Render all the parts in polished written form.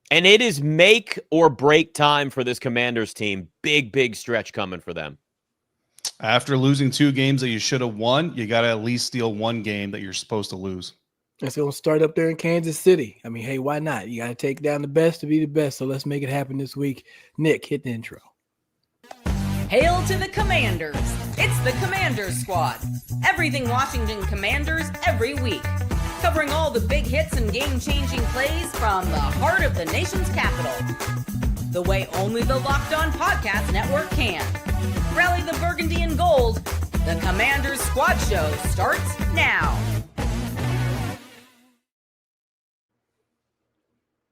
And it is make or break time for this Commanders team. Big, big stretch coming for them. After losing 2 games that you should have won, you got to at least steal 1 game that you're supposed to lose. It's going to start up there in Kansas City. I mean, hey, why not? You got to take down the best to be the best. So let's make it happen this week. Nick, hit the intro. Hail to the Commanders. It's the Commanders Squad. Everything Washington Commanders every week. Covering all the big hits and game-changing plays from the heart of the nation's capital. The way only the Locked On Podcast Network can. Rally the burgundy and gold. The Commanders Squad Show starts now.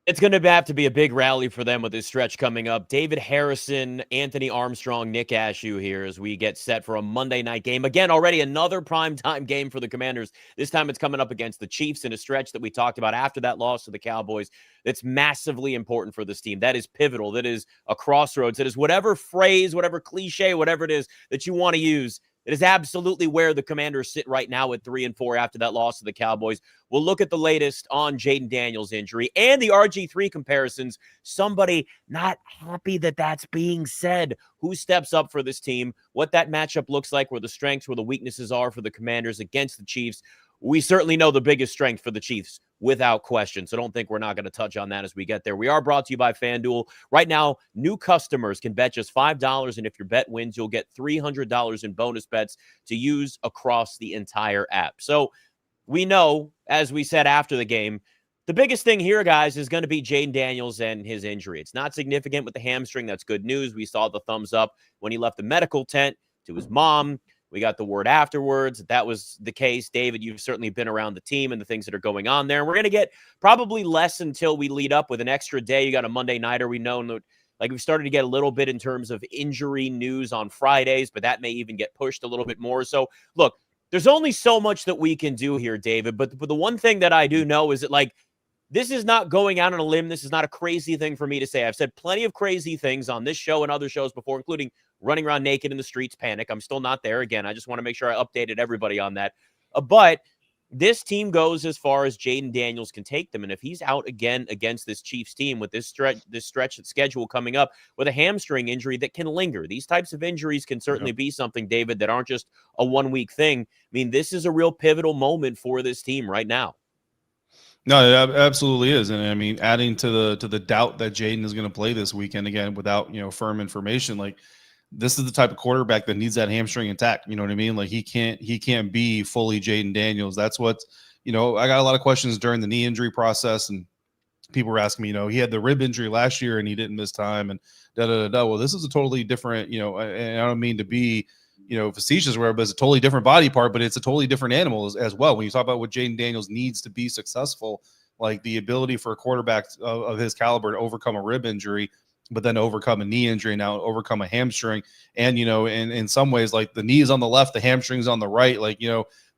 It's going to have to be a big rally for them with this stretch coming up. David Harrison, Anthony Armstrong, Nick Ashooh here as we get set for a Monday night game. Again, already another primetime game for the Commanders. This time it's coming up against the Chiefs in a stretch that we talked about after that loss to the Cowboys. That's massively important for this team. That is pivotal. That is a crossroads. That is whatever phrase, whatever cliche, whatever it is that you want to use. It is absolutely where the Commanders sit right now at 3-4 after that loss to the Cowboys. We'll look at the latest on Jayden Daniels' injury and the RG3 comparisons. Somebody not happy that that's being said. Who steps up for this team? What that matchup looks like, where the strengths, where the weaknesses are for the Commanders against the Chiefs. We certainly know the biggest strength for the Chiefs without question. So don't think we're not going to touch on that as we get there. We are brought to you by FanDuel. Right now, new customers can bet just $5, and if your bet wins, you'll get $300 in bonus bets to use across the entire app. So we know, as we said after the game, the biggest thing here, guys, is going to be Jayden Daniels and his injury. It's not significant with the hamstring. That's good news. We saw the thumbs up when he left the medical tent to his mom. We got the word afterwards. That was the case. David, you've certainly been around the team and the things that are going on there. We're going to get probably less until we lead up with an extra day. You got a Monday nighter. We know, like, we've started to get a little bit in terms of injury news on Fridays, but that may even get pushed a little bit more. So, look, there's only so much that we can do here, David. But the one thing that I do know is that, like, this is not going out on a limb. This is not a crazy thing for me to say. I've said plenty of crazy things on this show and other shows before, including running around naked in the streets, panic. I'm still not there. Again, I just want to make sure I updated everybody on that. But this team goes as far as Jayden Daniels can take them. And if he's out again against this Chiefs team with this stretch of schedule coming up with a hamstring injury that can linger, these types of injuries can certainly be something, David, that aren't just a one-week thing. I mean, this is a real pivotal moment for this team right now. No, it absolutely is. And I mean, adding to the doubt that Jayden is going to play this weekend, again, without, firm information, like, this is the type of quarterback that needs that hamstring intact. You know what I mean? Like, he can't be fully Jayden Daniels. That's what, I got a lot of questions during the knee injury process, and people were asking me, he had the rib injury last year and he didn't miss time and Well, this is a totally different, and I don't mean to be, facetious or whatever, but it's a totally different body part, but it's a totally different animal as well. When you talk about what Jayden Daniels needs to be successful, like the ability for a quarterback of his caliber to overcome a rib injury, but then overcome a knee injury, now overcome a hamstring. And, in some ways, like, the knee is on the left, the hamstring's on the right. Like,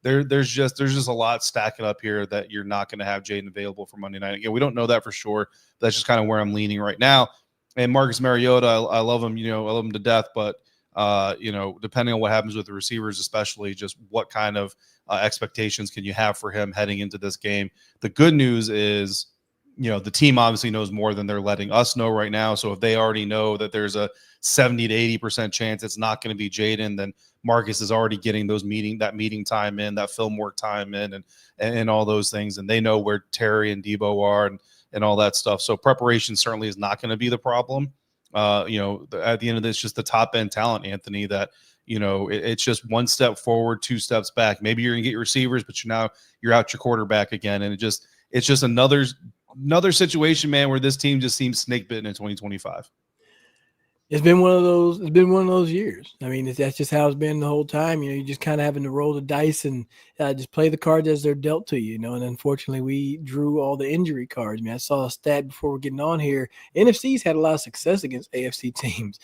there's just a lot stacking up here that you're not going to have Jayden available for Monday night. Again, we don't know that for sure. That's just kind of where I'm leaning right now. And Marcus Mariota, I love him, I love him to death, but depending on what happens with the receivers, especially, just what kind of expectations can you have for him heading into this game? The good news is, the team obviously knows more than they're letting us know right now. So if they already know that there's a 70 to 80% chance it's not going to be Jayden, then Marcus is already getting that meeting time in, that film work time in, and all those things. And they know where Terry and Debo are and all that stuff. So preparation certainly is not going to be the problem. At the end of this, just the top end talent, Anthony, that, it's just one step forward, 2 steps back. Maybe you're going to get your receivers, but you're out your quarterback again. And it's just another situation, man, where this team just seems snake bitten in 2025. It's been one of those years. I mean, that's just how it's been the whole time. You just kind of having to roll the dice and just play the cards as they're dealt to you, And unfortunately, we drew all the injury cards. I mean, I saw a stat before we're getting on here. NFC's had a lot of success against AFC teams,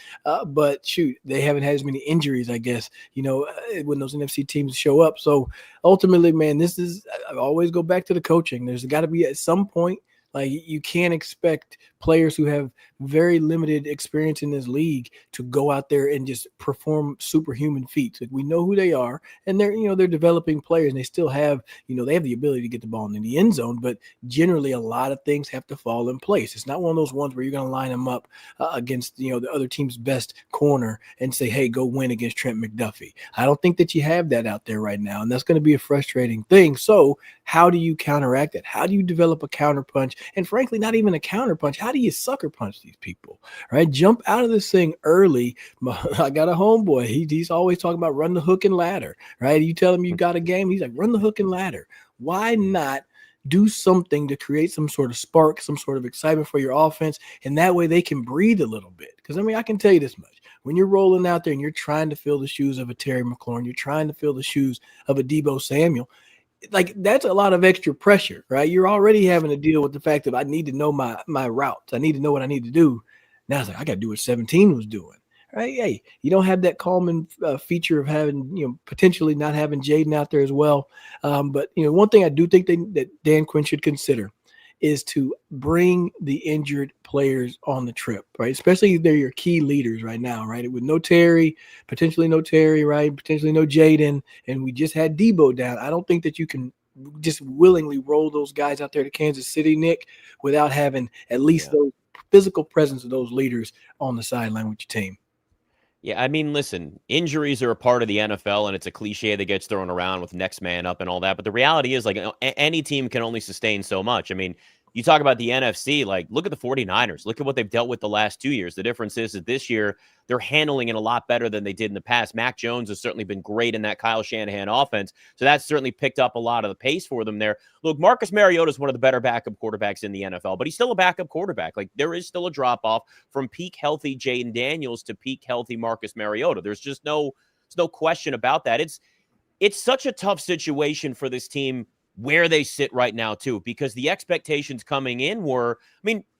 but shoot, they haven't had as many injuries, I guess, when those NFC teams show up. So ultimately, man, I always go back to the coaching. There's got to be at some point, like, you can't expect players who have very limited experience in this league to go out there and just perform superhuman feats. Like, we know who they are, and they're developing players, and they still have, they have the ability to get the ball in the end zone, but generally a lot of things have to fall in place. It's not one of those ones where you're going to line them up against, the other team's best corner and say, hey, go win against Trent McDuffie. I don't think that you have that out there right now, and that's going to be a frustrating thing. So how do you counteract it? How do you develop a counter punch? And frankly, not even a counter punch. How do you sucker punch these people, right? Jump out of this thing early. I got a homeboy. He's always talking about run the hook and ladder, right? You tell him you got a game, he's like, run the hook and ladder. Why not do something to create some sort of spark, some sort of excitement for your offense, and that way they can breathe a little bit? Because, I can tell you this much. When you're rolling out there and you're trying to fill the shoes of a Terry McLaurin, you're trying to fill the shoes of a Deebo Samuel, like, that's a lot of extra pressure, right? You're already having to deal with the fact that I need to know my routes. I need to know what I need to do. Now it's like, I got to do what 17 was doing, right? Hey, you don't have that calming feature of having, potentially not having Jayden out there as well. But, one thing I do think that Dan Quinn should consider is to bring the injured players on the trip, right? Especially if they're your key leaders right now, right? With no Terry, potentially no Terry, right? Potentially no Jayden, and we just had Deebo down. I don't think that you can just willingly roll those guys out there to Kansas City, Nick, without having at least those physical presence of those leaders on the sideline with your team. Yeah, listen, injuries are a part of the NFL, and it's a cliche that gets thrown around with next man up and all that. But the reality is, like, any team can only sustain so much. You talk about the NFC, like, look at the 49ers. Look at what they've dealt with the last 2 years. The difference is that this year they're handling it a lot better than they did in the past. Mac Jones has certainly been great in that Kyle Shanahan offense, so that's certainly picked up a lot of the pace for them there. Look, Marcus Mariota is one of the better backup quarterbacks in the NFL, but he's still a backup quarterback. Like, there is still a drop-off from peak healthy Jayden Daniels to peak healthy Marcus Mariota. There's no question about that. It's such a tough situation for this team where they sit right now, too, because the expectations coming in were,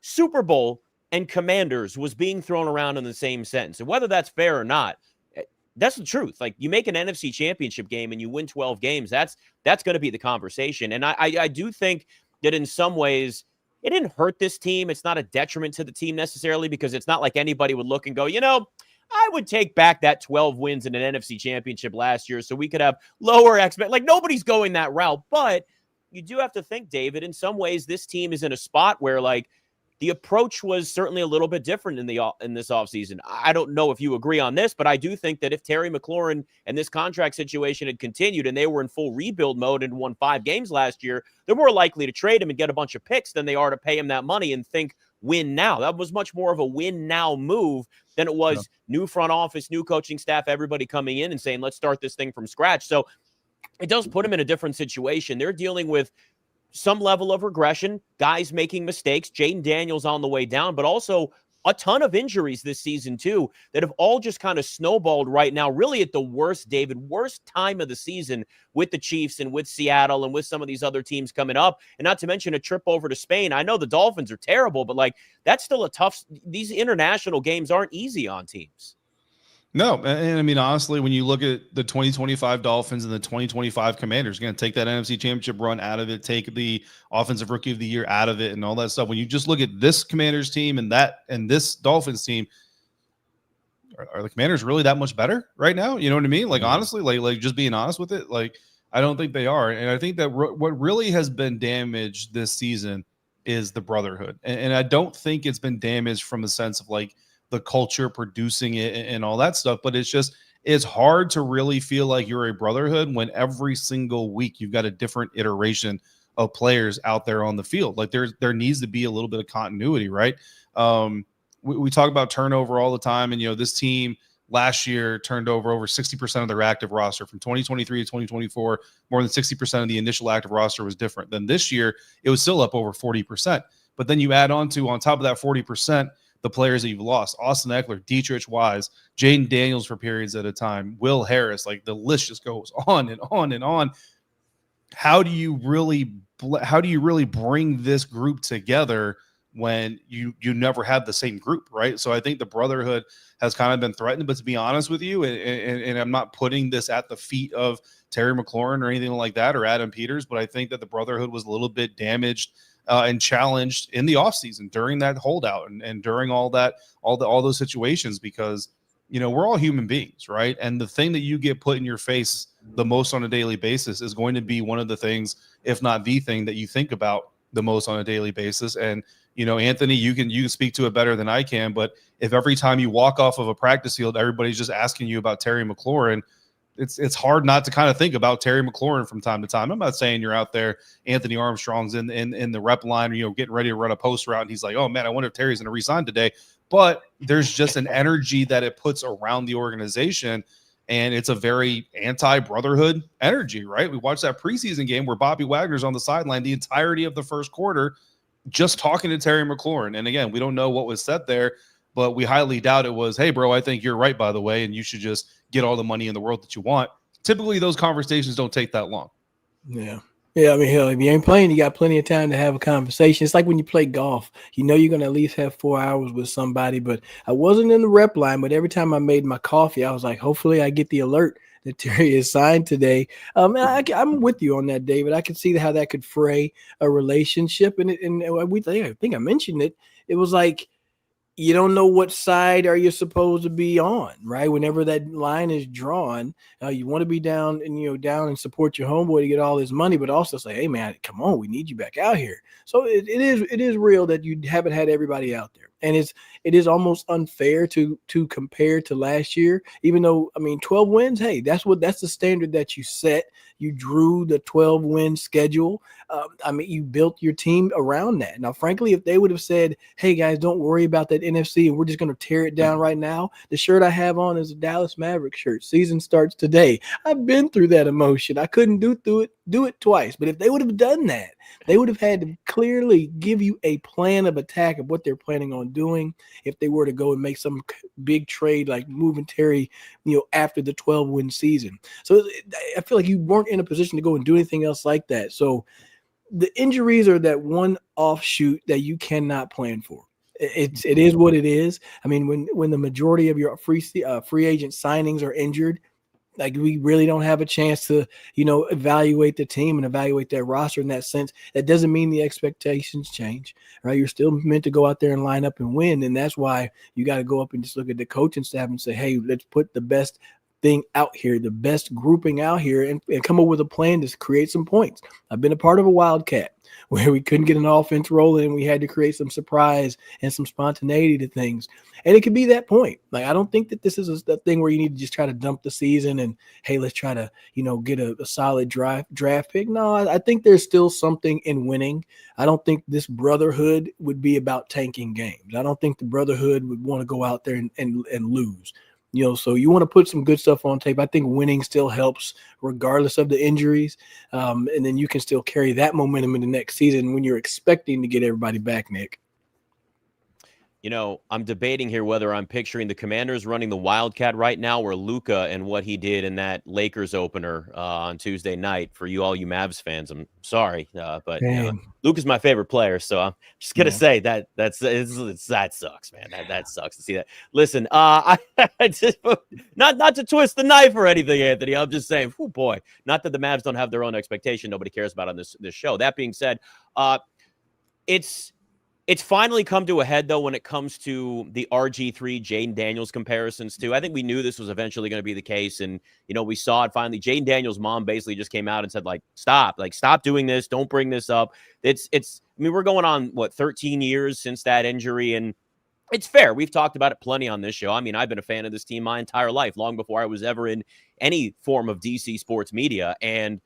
Super Bowl and Commanders was being thrown around in the same sentence. And whether that's fair or not, that's the truth. Like, you make an NFC championship game and you win 12 games, that's going to be the conversation. And I do think that in some ways it didn't hurt this team. It's not a detriment to the team necessarily, because it's not like anybody would look and go, I would take back that 12 wins in an NFC championship last year so we could have lower expectations. Like, nobody's going that route. But you do have to think, David, in some ways this team is in a spot where, like, the approach was certainly a little bit different in this offseason. I don't know if you agree on this, but I do think that if Terry McLaurin and this contract situation had continued and they were in full rebuild mode and won 5 games last year, they're more likely to trade him and get a bunch of picks than they are to pay him that money and think win now. That was much more of a win now move than it was new front office, new coaching staff, everybody coming in and saying, let's start this thing from scratch. So it does put them in a different situation. They're dealing with some level of regression, guys making mistakes, Jayden Daniels on the way down, but also a ton of injuries this season too that have all just kind of snowballed right now, really at the worst, David, worst time of the season with the Chiefs and with Seattle and with some of these other teams coming up, and not to mention a trip over to Spain. I know the Dolphins are terrible, but like, that's still a tough, these international games aren't easy on teams. No, and honestly, when you look at the 2025 Dolphins and the 2025 Commanders, going to take that NFC Championship run out of it, take the Offensive Rookie of the Year out of it, and all that stuff. When you just look at this Commanders team and this Dolphins team, are the Commanders really that much better right now? You know what I mean? Like, honestly, like just being honest with it, like, I don't think they are. And I think that what really has been damaged this season is the brotherhood, and I don't think it's been damaged from the sense of like the culture producing it and all that stuff, but it's hard to really feel like you're a brotherhood when every single week you've got a different iteration of players out there on the field. Like, there needs to be a little bit of continuity, right? We talk about turnover all the time, and this team last year turned over 60% of their active roster. From 2023 to 2024, more than 60% of the initial active roster was different. Then this year it was still up over 40%, but then you add on top of that 40%, the players that you've lost: Austin Eckler, Dietrich Wise, Jayden Daniels for periods at a time, Will Harris. Like, the list just goes on and on and on. How do you really bring this group together when you never have the same group, right? So I think the brotherhood has kind of been threatened. But to be honest with you, and I'm not putting this at the feet of Terry McLaurin or anything like that, or Adam Peters, but I think that the brotherhood was a little bit damaged and challenged in the offseason during that holdout and during all those situations, because, we're all human beings, right? And the thing that you get put in your face the most on a daily basis is going to be one of the things, if not the thing, that you think about the most on a daily basis. And, Anthony, you can speak to it better than I can, but if every time you walk off of a practice field, everybody's just asking you about Terry McLaurin, it's hard not to kind of think about Terry McLaurin from time to time. I'm not saying you're out there, Anthony Armstrong's in the rep line, getting ready to run a post route, and he's like, oh man, I wonder if Terry's going to resign today. But there's just an energy that it puts around the organization, and it's a very anti-brotherhood energy, right? We watched that preseason game where Bobby Wagner's on the sideline the entirety of the first quarter just talking to Terry McLaurin. And again, we don't know what was said there, but we highly doubt it was, hey, bro, I think you're right, by the way, and you should just get all the money in the world that you want. Typically, those conversations don't take that long. Yeah. Yeah, I mean, hell, if you ain't playing, you got plenty of time to have a conversation. It's like when you play golf. You're going to at least have 4 hours with somebody. But I wasn't in the rep line, but every time I made my coffee, I was like, hopefully I get the alert that Terry is signed today. I'm with you on that, David. I can see how that could fray a relationship. And I think I mentioned it. It was like, you don't know what side are you supposed to be on, right? Whenever that line is drawn, you want to be down and support your homeboy to get all his money, but also say, hey man, come on, we need you back out here. So it is real that you haven't had everybody out there. And it is almost unfair to compare to last year, even though, 12 wins, hey, that's the standard that you set. You drew the 12-win schedule. You built your team around that. Now, frankly, if they would have said, hey, guys, don't worry about that NFC, and we're just going to tear it down right now. The shirt I have on is a Dallas Mavericks shirt. Season starts today. I've been through that emotion. I couldn't do it twice. But if they would have done that, they would have had to clearly give you a plan of attack of what they're planning on doing if they were to go and make some big trade like moving Terry, after the 12-win season. So I feel like you weren't in a position to go and do anything else like that. So the injuries are that one offshoot that you cannot plan for. It is what it is. When the majority of your free agent signings are injured, like we really don't have a chance to, evaluate the team and evaluate that roster in that sense. That doesn't mean the expectations change, right? You're still meant to go out there and line up and win. And that's why you got to go up and just look at the coaching staff and say, hey, let's put the best thing out here, the best grouping out here, and come up with a plan to create some points. I've been a part of a Wildcat where we couldn't get an offense rolling and we had to create some surprise and some spontaneity to things. And it could be that point. Like, I don't think that this is a thing where you need to just try to dump the season and, hey, let's try to, get a solid draft pick. No, I think there's still something in winning. I don't think this brotherhood would be about tanking games. I don't think the brotherhood would want to go out there and lose. So you want to put some good stuff on tape. I think winning still helps regardless of the injuries. And then you can still carry that momentum in the next season when you're expecting to get everybody back, Nick. I'm debating here whether I'm picturing the Commanders running the Wildcat right now or Luka and what he did in that Lakers opener on Tuesday night. For all you Mavs fans, I'm sorry, but Luka's my favorite player, so I'm just gonna say that that sucks, man. That sucks to see that. Listen, I just not to twist the knife or anything, Anthony. I'm just saying, oh boy, not that the Mavs don't have their own expectation. Nobody cares about on this show. That being said, It's finally come to a head, though, when it comes to the RG3 Jayden Daniels comparisons, too. I think we knew this was eventually going to be the case, and, we saw it finally. Jayden Daniels' mom basically just came out and said, stop doing this. Don't bring this up. We're going on, 13 years since that injury, and it's fair. We've talked about it plenty on this show. I've been a fan of this team my entire life, long before I was ever in any form of DC sports media, and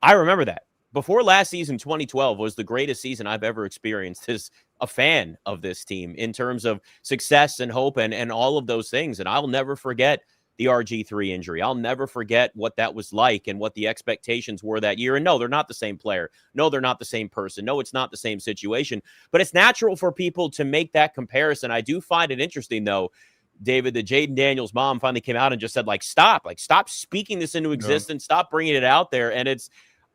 I remember that. Before last season, 2012 was the greatest season I've ever experienced as a fan of this team in terms of success and hope and all of those things. And I'll never forget the RG3 injury. I'll never forget what that was like and what the expectations were that year. And no, they're not the same player. No, they're not the same person. No, it's not the same situation. But it's natural for people to make that comparison. I do find it interesting, though, David, that Jayden Daniels' mom finally came out and just said, stop speaking this into existence. Stop bringing it out there. And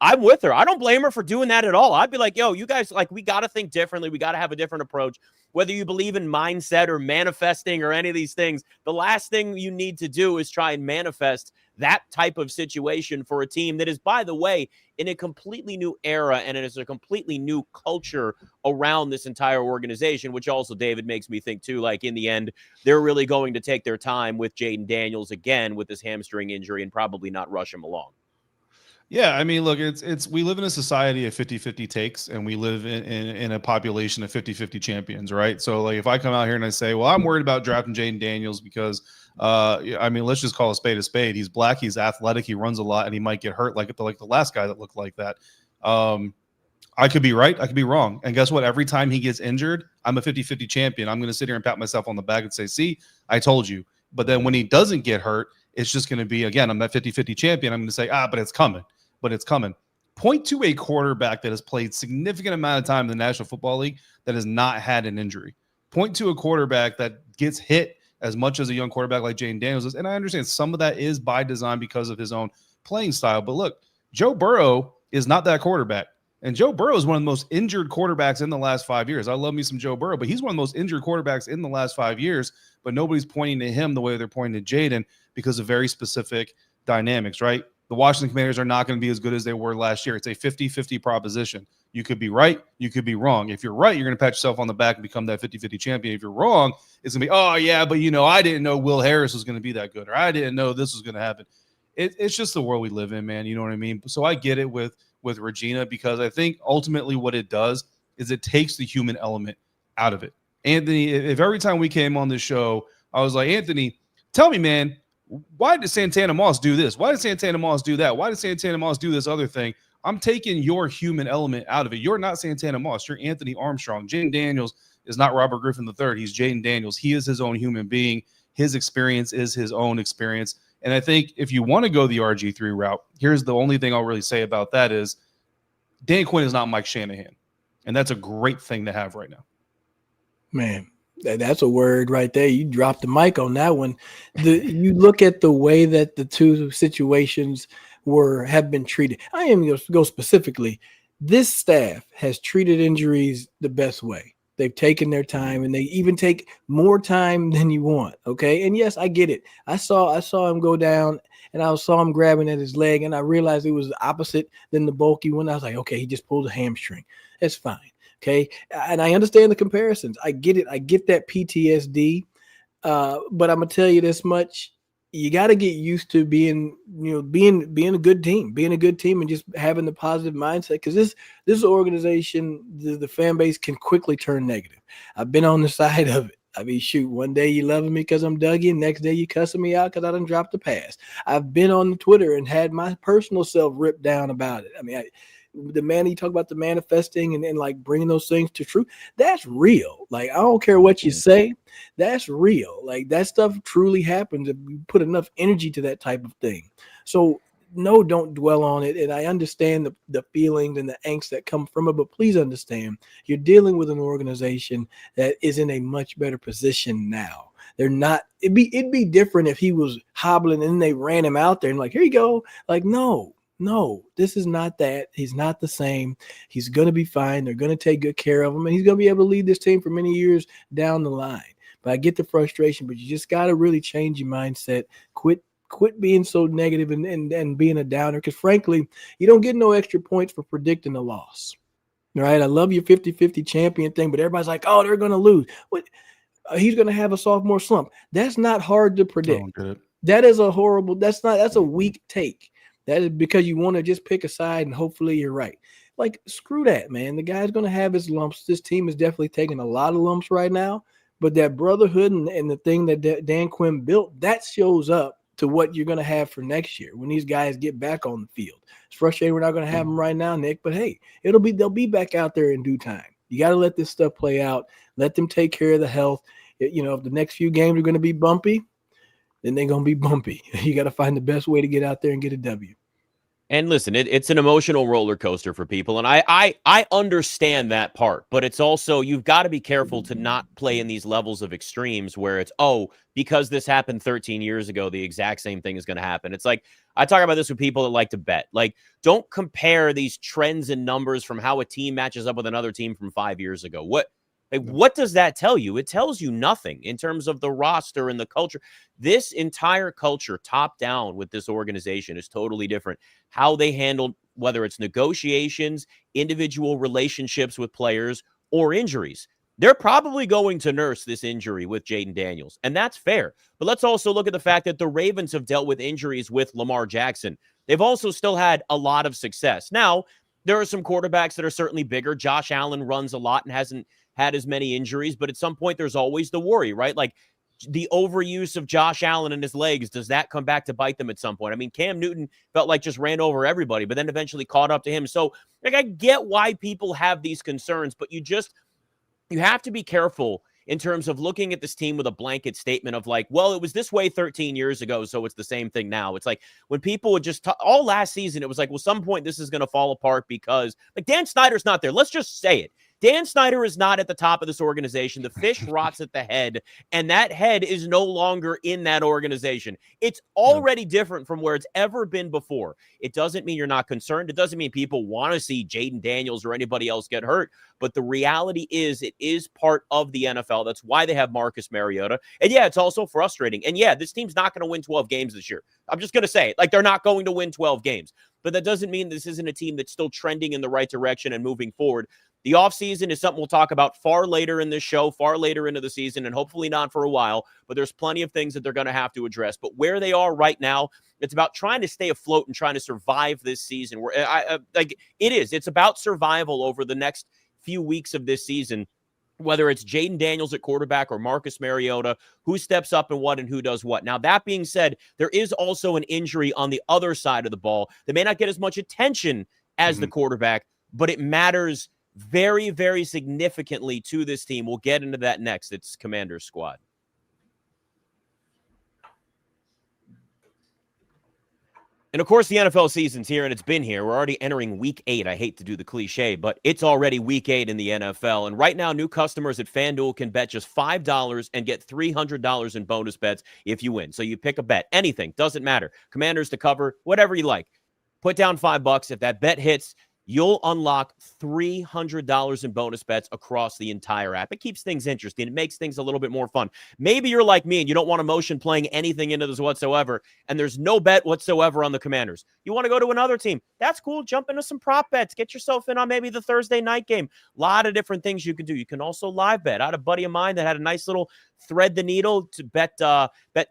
I'm with her. I don't blame her for doing that at all. I'd be like, yo, you guys, like, we got to think differently. We got to have a different approach. Whether you believe in mindset or manifesting or any of these things, the last thing you need to do is try and manifest that type of situation for a team that is, by the way, in a completely new era, and it is a completely new culture around this entire organization, which also, David, makes me think too, like, in the end, they're really going to take their time with Jayden Daniels again with this hamstring injury and probably not rush him along. Yeah, I mean, look, we live in a society of 50-50 takes, and we live in a population of 50-50 champions, right? So, like, if I come out here and I say, well, I'm worried about drafting Jayden Daniels because, I mean, let's just call a spade a spade. He's black, he's athletic, he runs a lot, and he might get hurt like the last guy that looked like that. I could be right, I could be wrong. And guess what? Every time he gets injured, I'm a 50-50 champion. I'm going to sit here and pat myself on the back and say, see, I told you. But then when he doesn't get hurt, it's just going to be, again, I'm that 50-50 champion. I'm going to say, but it's coming. But it's coming. Point to a quarterback that has played significant amount of time in the National Football League that has not had an injury. Point to a quarterback that gets hit as much as a young quarterback like Jayden Daniels is. And I understand some of that is by design because of his own playing style. But look, Joe Burrow is not that quarterback. And Joe Burrow is one of the most injured quarterbacks in the last 5 years. I love me some Joe Burrow, but he's one of the most injured quarterbacks in the last 5 years. But nobody's pointing to him the way they're pointing to Jayden because of very specific dynamics, right? The Washington Commanders are not going to be as good as they were last year. It's a 50-50 proposition. You could be right. You could be wrong. If you're right, you're going to pat yourself on the back and become that 50-50 champion. If you're wrong, it's going to be, oh, yeah, but, I didn't know Will Harris was going to be that good, or I didn't know this was going to happen. It's just the world we live in, man. You know what I mean? So I get it with Regina, because I think ultimately what it does is it takes the human element out of it. Anthony, if every time we came on this show, I was like, Anthony, tell me, man, why did Santana Moss do this? Why did Santana Moss do that? Why did Santana Moss do this other thing? I'm taking your human element out of it. You're not Santana Moss. You're Anthony Armstrong. Jayden Daniels is not Robert Griffin III. He's Jayden Daniels. He is his own human being. His experience is his own experience. And I think if you want to go the RG3 route, here's the only thing I'll really say about that is Dan Quinn is not Mike Shanahan. And that's a great thing to have right now. Man, that's a word right there. You dropped the mic on that one. You look at the way that the two situations have been treated. I am going to go specifically. This staff has treated injuries the best way. They've taken their time, and they even take more time than you want. Okay. And yes, I get it. I saw him go down, and I saw him grabbing at his leg, and I realized it was the opposite than the bulky one. I was like, okay, he just pulled a hamstring. That's fine. Okay. And I understand the comparisons. I get it. I get that PTSD. But I'm going to tell you this much. You got to get used to being a good team, and just having the positive mindset. Because this organization, the fan base can quickly turn negative. I've been on the side of it. I mean, shoot, one day you loving me because I'm Dougie, next day you cussing me out because I done dropped the pass. I've been on Twitter and had my personal self ripped down about it. I mean, you talk about the manifesting and like bringing those things to truth. That's real. Like, I don't care what you say. That's real. Like, that stuff truly happens if you put enough energy to that type of thing. So no, don't dwell on it. And I understand the feelings and the angst that come from it, but please understand you're dealing with an organization that is in a much better position now. They're not, it'd be different if he was hobbling and they ran him out there and like, here you go. Like, no, this is not that. He's not the same. He's going to be fine. They're going to take good care of him, and he's going to be able to lead this team for many years down the line. But I get the frustration, but you just got to really change your mindset. Quit being so negative and being a downer, because frankly, you don't get no extra points for predicting a loss. All right? I love your 50-50 champion thing, but everybody's like, oh, they're going to lose. What? He's going to have a sophomore slump. That's not hard to predict. That is that's a weak take. That is because you want to just pick a side and hopefully you're right. Like, screw that, man. The guy's going to have his lumps. This team is definitely taking a lot of lumps right now, but that brotherhood and the thing that Dan Quinn built, that shows up to what you're going to have for next year when these guys get back on the field. It's frustrating we're not going to have them right now, Nick, but hey, they'll be back out there in due time. You got to let this stuff play out. Let them take care of the health. If the next few games are going to be bumpy, then they're going to be bumpy. You got to find the best way to get out there and get a W. And listen, it's an emotional roller coaster for people. And I understand that part, but it's also, you've got to be careful to not play in these levels of extremes where it's, oh, because this happened 13 years ago, the exact same thing is going to happen. It's like, I talk about this with people that like to bet. Like, don't compare these trends and numbers from how a team matches up with another team from 5 years ago. What does that tell you? It tells you nothing in terms of the roster and the culture. This entire culture, top down with this organization, is totally different. How they handled, whether it's negotiations, individual relationships with players, or injuries. They're probably going to nurse this injury with Jayden Daniels, and that's fair. But let's also look at the fact that the Ravens have dealt with injuries with Lamar Jackson. They've also still had a lot of success. Now, there are some quarterbacks that are certainly bigger. Josh Allen runs a lot and hasn't had as many injuries, but at some point there's always the worry, right? Like, the overuse of Josh Allen and his legs, does that come back to bite them at some point? I mean, Cam Newton felt like just ran over everybody, but then eventually caught up to him. So, like, I get why people have these concerns, but you have to be careful in terms of looking at this team with a blanket statement of like, well, it was this way 13 years ago, so it's the same thing now. It's like when people would just all last season, it was like, well, some point this is going to fall apart because, like, Dan Snyder's not there. Let's just say it. Dan Snyder is not at the top of this organization. The fish rots at the head, and that head is no longer in that organization. It's already different from where it's ever been before. It doesn't mean you're not concerned. It doesn't mean people want to see Jayden Daniels or anybody else get hurt. But the reality is, it is part of the NFL. That's why they have Marcus Mariota. And yeah, it's also frustrating. And yeah, this team's not going to win 12 games this year. I'm just going to say it. Like, they're not going to win 12 games. But that doesn't mean this isn't a team that's still trending in the right direction and moving forward. The offseason is something we'll talk about far later in this show, far later into the season, and hopefully not for a while. But there's plenty of things that they're going to have to address. But where they are right now, it's about trying to stay afloat and trying to survive this season. It's about survival over the next few weeks of this season, whether it's Jayden Daniels at quarterback or Marcus Mariota, who steps up and what and who does what. Now, that being said, there is also an injury on the other side of the ball that may not get as much attention as the quarterback, but it matters very, very significantly to this team. We'll get into that next. It's Commander's Squad. And of course, the NFL season's here, and it's been here. We're already entering week 8. I hate to do the cliche, but it's already week 8 in the NFL. And right now, new customers at FanDuel can bet just $5 and get $300 in bonus bets if you win. So you pick a bet, anything, doesn't matter. Commanders to cover, whatever you like. Put down $5. If that bet hits, you'll unlock $300 in bonus bets across the entire app. It keeps things interesting. It makes things a little bit more fun. Maybe you're like me and you don't want emotion playing anything into this whatsoever, and there's no bet whatsoever on the Commanders. You want to go to another team. That's cool. Jump into some prop bets. Get yourself in on maybe the Thursday night game. A lot of different things you can do. You can also live bet. I had a buddy of mine that had a nice little thread the needle to bet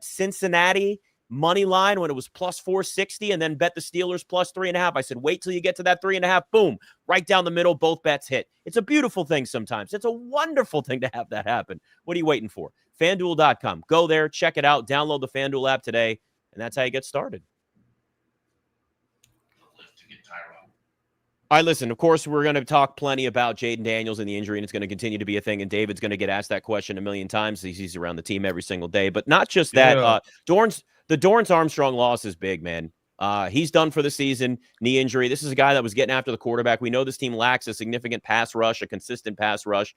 Cincinnati money line when it was plus 460, and then bet the Steelers plus 3.5. I said, wait till you get to that 3.5. Boom, right down the middle, both bets hit. It's a beautiful thing sometimes. It's a wonderful thing to have that happen. What are you waiting for? FanDuel.com. Go there, check it out, download the FanDuel app today, and that's how you get started. All right, listen, of course, we're going to talk plenty about Jayden Daniels and the injury, and it's going to continue to be a thing, and David's going to get asked that question a million times. He's around the team every single day. But not just that, the Dorrance Armstrong loss is big, man. He's done for the season, knee injury. This is a guy that was getting after the quarterback. We know this team lacks a significant pass rush, a consistent pass rush.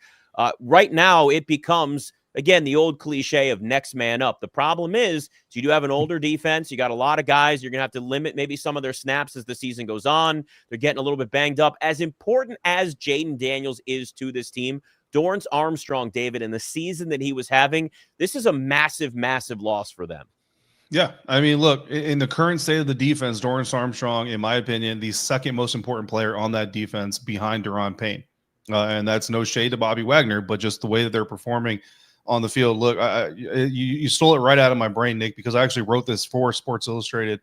Right now, it becomes, again, the old cliche of next man up. The problem is you do have an older defense. You got a lot of guys. You're going to have to limit maybe some of their snaps as the season goes on. They're getting a little bit banged up. As important as Jayden Daniels is to this team, Dorrance Armstrong, David, in the season that he was having, this is a massive, massive loss for them. Yeah, I mean, look, in the current state of the defense, Dorrance Armstrong, in my opinion, the second most important player on that defense behind Daron Payne. And that's no shade to Bobby Wagner, but just the way that they're performing on the field. Look, you stole it right out of my brain, Nick, because I actually wrote this for Sports Illustrated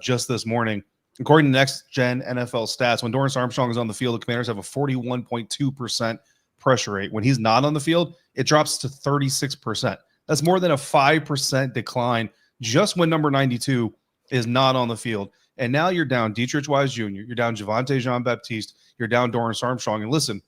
just this morning. According to Next Gen NFL Stats, when Dorrance Armstrong is on the field, the Commanders have a 41.2% pressure rate. When he's not on the field, it drops to 36%. That's more than a 5% decline just when number 92 is not on the field. And now you're down Dietrich Wise Jr., you're down Javonte Jean-Baptiste, you're down Dorrance Armstrong. And listen,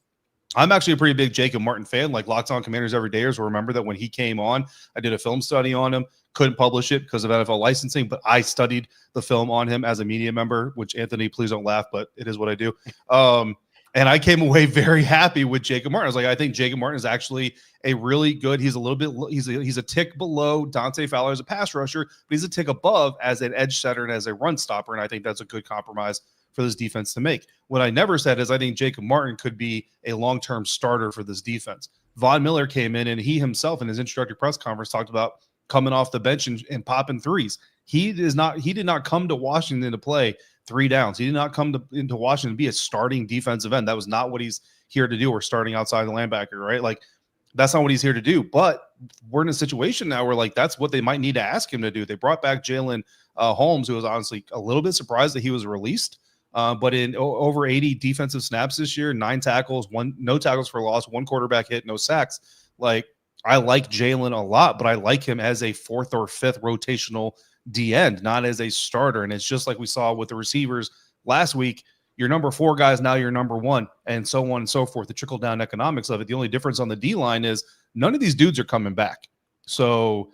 I'm actually a pretty big Jacob Martin fan. Like Locked On Commanders Every Dayers will remember that when he came on, I did a film study on him. Couldn't publish it because of NFL licensing, but I studied the film on him as a media member, which Anthony, please don't laugh, but it is what I do. And I came away very happy with Jacob Martin. I was like, I think Jacob Martin is actually a really good. He's a little bit. He's a tick below Dante Fowler as a pass rusher, but he's a tick above as an edge setter and as a run stopper. And I think that's a good compromise for this defense to make. What I never said is I think Jacob Martin could be a long-term starter for this defense. Von Miller came in and he himself in his introductory press conference talked about coming off the bench and popping threes. He did not come to Washington to play 3 downs. He did not come into Washington to be a starting defensive end. That was not what he's here to do. We're starting outside the linebacker, right? Like that's not what he's here to do. But we're in a situation now where like that's what they might need to ask him to do. They brought back Jaylen Holmes, who was honestly a little bit surprised that he was released. But in over 80 defensive snaps this year, 9 tackles, no tackles for loss, 1 quarterback hit, no sacks. Like I like Jaylen a lot, but I like him as a 4th or 5th rotational D end, not as a starter. And it's just like we saw with the receivers last week. Your number 4 guy is now your number 1, and so on and so forth. The trickle down economics of it. The only difference on the D line is none of these dudes are coming back. So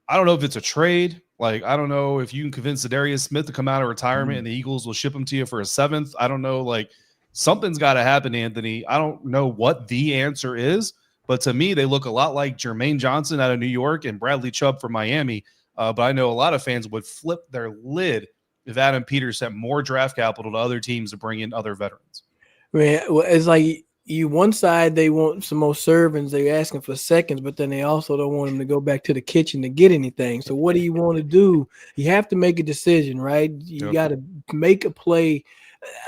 I don't know if it's a trade. Like, I don't know if you can convince Zadarius Smith to come out of retirement and the Eagles will ship him to you for a 7th. I don't know. Like, something's got to happen, Anthony. I don't know what the answer is, but to me, they look a lot like Jermaine Johnson out of New York and Bradley Chubb from Miami. But I know a lot of fans would flip their lid if Adam Peters sent more draft capital to other teams to bring in other veterans. Man, well, it's like one side, they want some more servants. They're asking for seconds, but then they also don't want them to go back to the kitchen to get anything. So what do you want to do? You have to make a decision, right? You got to make a play.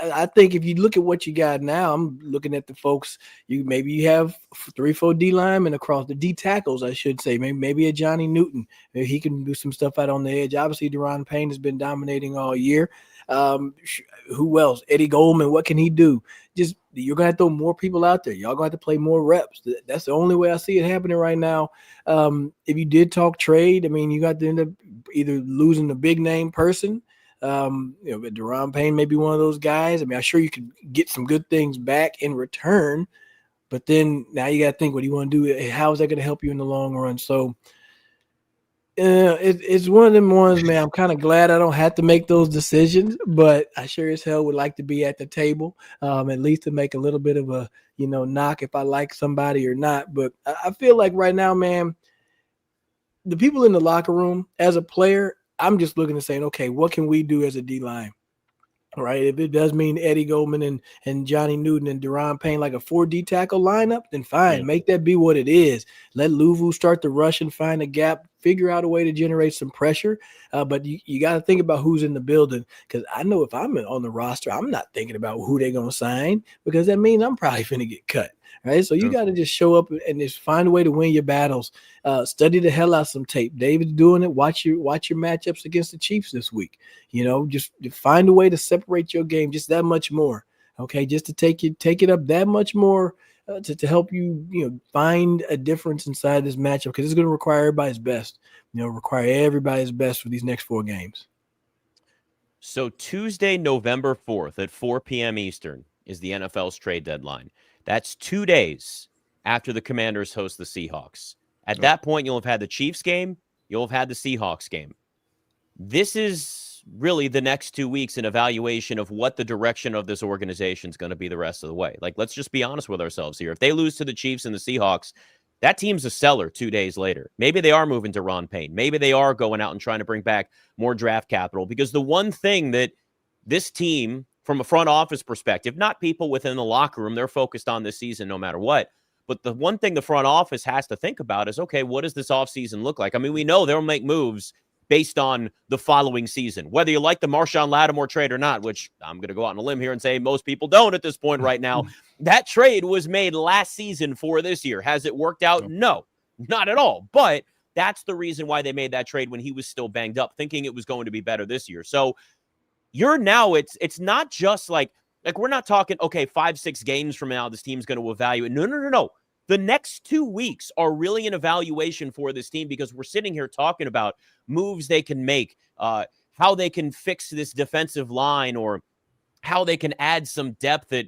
I think if you look at what you got now, I'm looking at the folks. Maybe you have 3-4 D linemen across the D tackles, I should say. Maybe a Johnny Newton. Maybe he can do some stuff out on the edge. Obviously, Deron Payne has been dominating all year. Who else? Eddie Goldman. What can he do? Just you're gonna have to throw more people out there. Y'all gonna have to play more reps. That's the only way I see it happening right now. If you did talk trade, I mean, you got to end up either losing a big name person. Deron Payne may be one of those guys. I mean, I'm sure you could get some good things back in return, but then now you got to think, what do you want to do? How is that going to help you in the long run? So it's one of them ones, man. I'm kind of glad I don't have to make those decisions, but I sure as hell would like to be at the table, at least to make a little bit of a, knock if I like somebody or not. But I feel like right now, man, the people in the locker room as a player, I'm just looking and saying, okay, what can we do as a D-line? All right, if it does mean Eddie Goldman and Johnny Newton and Deron Payne like a 4D tackle lineup, then fine. Make that be what it is. Let Luvu start the rush and find a gap. Figure out a way to generate some pressure. But you got to think about who's in the building, because I know if I'm on the roster, I'm not thinking about who they're going to sign, because that means I'm probably going to get cut. Right, so you got to just show up and just find a way to win your battles. Study the hell out of some tape. David's doing it. Watch your matchups against the Chiefs this week. Just find a way to separate your game just that much more. Okay, just to take it up that much more to help you find a difference inside this matchup, because it's going to require everybody's best. Require everybody's best for these next 4 games. So Tuesday, November 4th at 4 p.m. Eastern is the NFL's trade deadline. That's 2 days after the Commanders host the Seahawks. At that point, you'll have had the Chiefs game. You'll have had the Seahawks game. This is really the next 2 weeks an evaluation of what the direction of this organization is going to be the rest of the way. Like, let's just be honest with ourselves here. If they lose to the Chiefs and the Seahawks, that team's a seller 2 days later. Maybe they are moving to Ron Payne. Maybe they are going out and trying to bring back more draft capital, because the one thing that this team, from a front office perspective, not people within the locker room, they're focused on this season no matter what. But the one thing the front office has to think about is, okay, what does this offseason look like? I mean, we know they'll make moves based on the following season, whether you like the Marshawn Lattimore trade or not, which I'm going to go out on a limb here and say most people don't at this point right now. That trade was made last season for this year. Has it worked out? No, not at all. But that's the reason why they made that trade when he was still banged up, thinking it was going to be better this year. So you're now, it's not just like we're not talking, okay, 5-6 games from now, this team's going to evaluate. No. The next 2 weeks are really an evaluation for this team, because we're sitting here talking about moves they can make, how they can fix this defensive line, or how they can add some depth at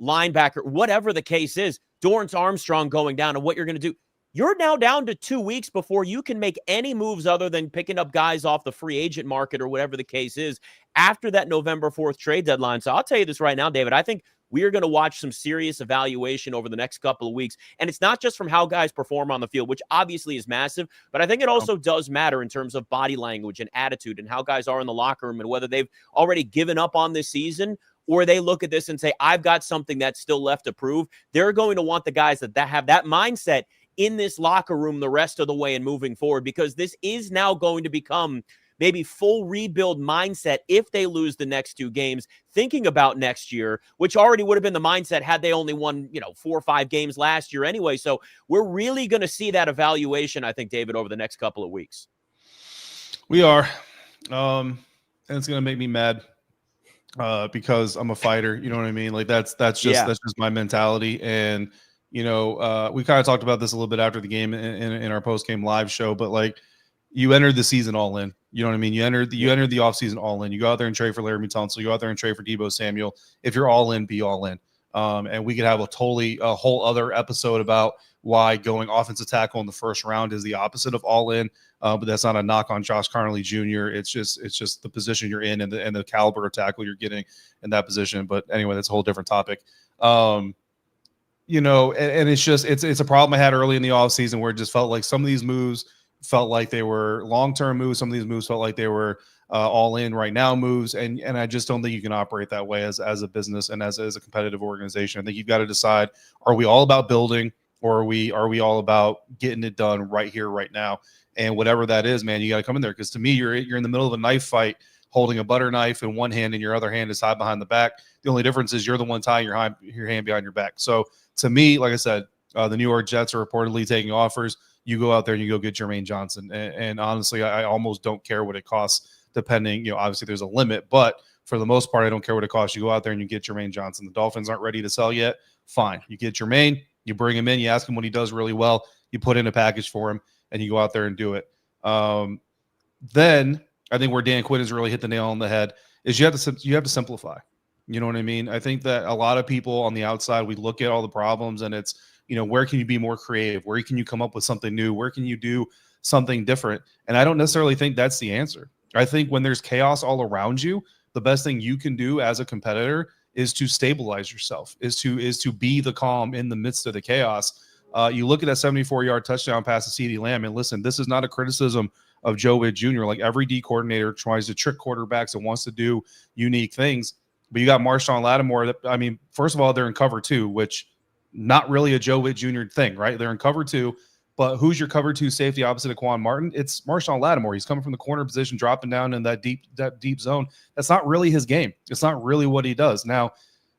linebacker, whatever the case is. Dorrance Armstrong going down and what you're going to do. You're now down to 2 weeks before you can make any moves other than picking up guys off the free agent market or whatever the case is after that November 4th trade deadline. So I'll tell you this right now, David, I think we are going to watch some serious evaluation over the next couple of weeks. And it's not just from how guys perform on the field, which obviously is massive, but I think it also does matter in terms of body language and attitude and how guys are in the locker room and whether they've already given up on this season or they look at this and say, I've got something that's still left to prove. They're going to want the guys that have that mindset in this locker room the rest of the way and moving forward, because this is now going to become maybe full rebuild mindset if they lose the next 2 games, thinking about next year, which already would have been the mindset had they only won, 4 or 5 games last year anyway. So we're really going to see that evaluation, I think, David, over the next couple of weeks. We are. And it's going to make me mad because I'm a fighter. You know what I mean? Like that's just my mentality. And we kind of talked about this a little bit after the game in our post-game live show, but like you entered the season all in. You know what I mean? You entered the offseason all in. You go out there and trade for Laramie Tunsil. You go out there and trade for Deebo Samuel. If you're all in, be all in. And we could have a whole other episode about why going offensive tackle in the first round is the opposite of all in. But that's not a knock on Josh Carnley Jr. It's just the position you're in and the caliber of tackle you're getting in that position. But anyway, that's a whole different topic. And it's a problem I had early in the offseason where it just felt like some of these moves felt like they were long-term moves. Some of these moves felt like they were all in right now moves. And I just don't think you can operate that way as a business and as a competitive organization. I think you've got to decide, are we all about building or are we all about getting it done right here, right now? And whatever that is, man, you got to come in there. Because to me, you're in the middle of a knife fight, holding a butter knife in one hand and your other hand is tied behind the back. The only difference is you're the one tying your hand behind your back. So to me, like I said, the New York Jets are reportedly taking offers. You go out there and you go get Jermaine Johnson. And honestly, I almost don't care what it costs, depending, obviously there's a limit, but for the most part, I don't care what it costs. You go out there and you get Jermaine Johnson. The Dolphins aren't ready to sell yet. Fine. You get Jermaine, you bring him in, you ask him what he does really well, you put in a package for him, and you go out there and do it. Then I think where Dan Quinn has really hit the nail on the head is you have to simplify. You know what I mean? I think that a lot of people on the outside, we look at all the problems and it's, where can you be more creative? Where can you come up with something new? Where can you do something different? And I don't necessarily think that's the answer. I think when there's chaos all around you, the best thing you can do as a competitor is to stabilize yourself, is to be the calm in the midst of the chaos. You look at that 74-yard touchdown pass to CeeDee Lamb, and listen, this is not a criticism of Joe Witt Jr. Like every D coordinator tries to trick quarterbacks and wants to do unique things. But you got Marshawn Lattimore. First of all, they're in cover 2, which not really a Joe Witt Jr. thing, right? They're in cover 2, but who's your cover 2 safety opposite of Quan Martin? It's Marshawn Lattimore. He's coming from the corner position, dropping down in that deep zone. That's not really his game. It's not really what he does. Now,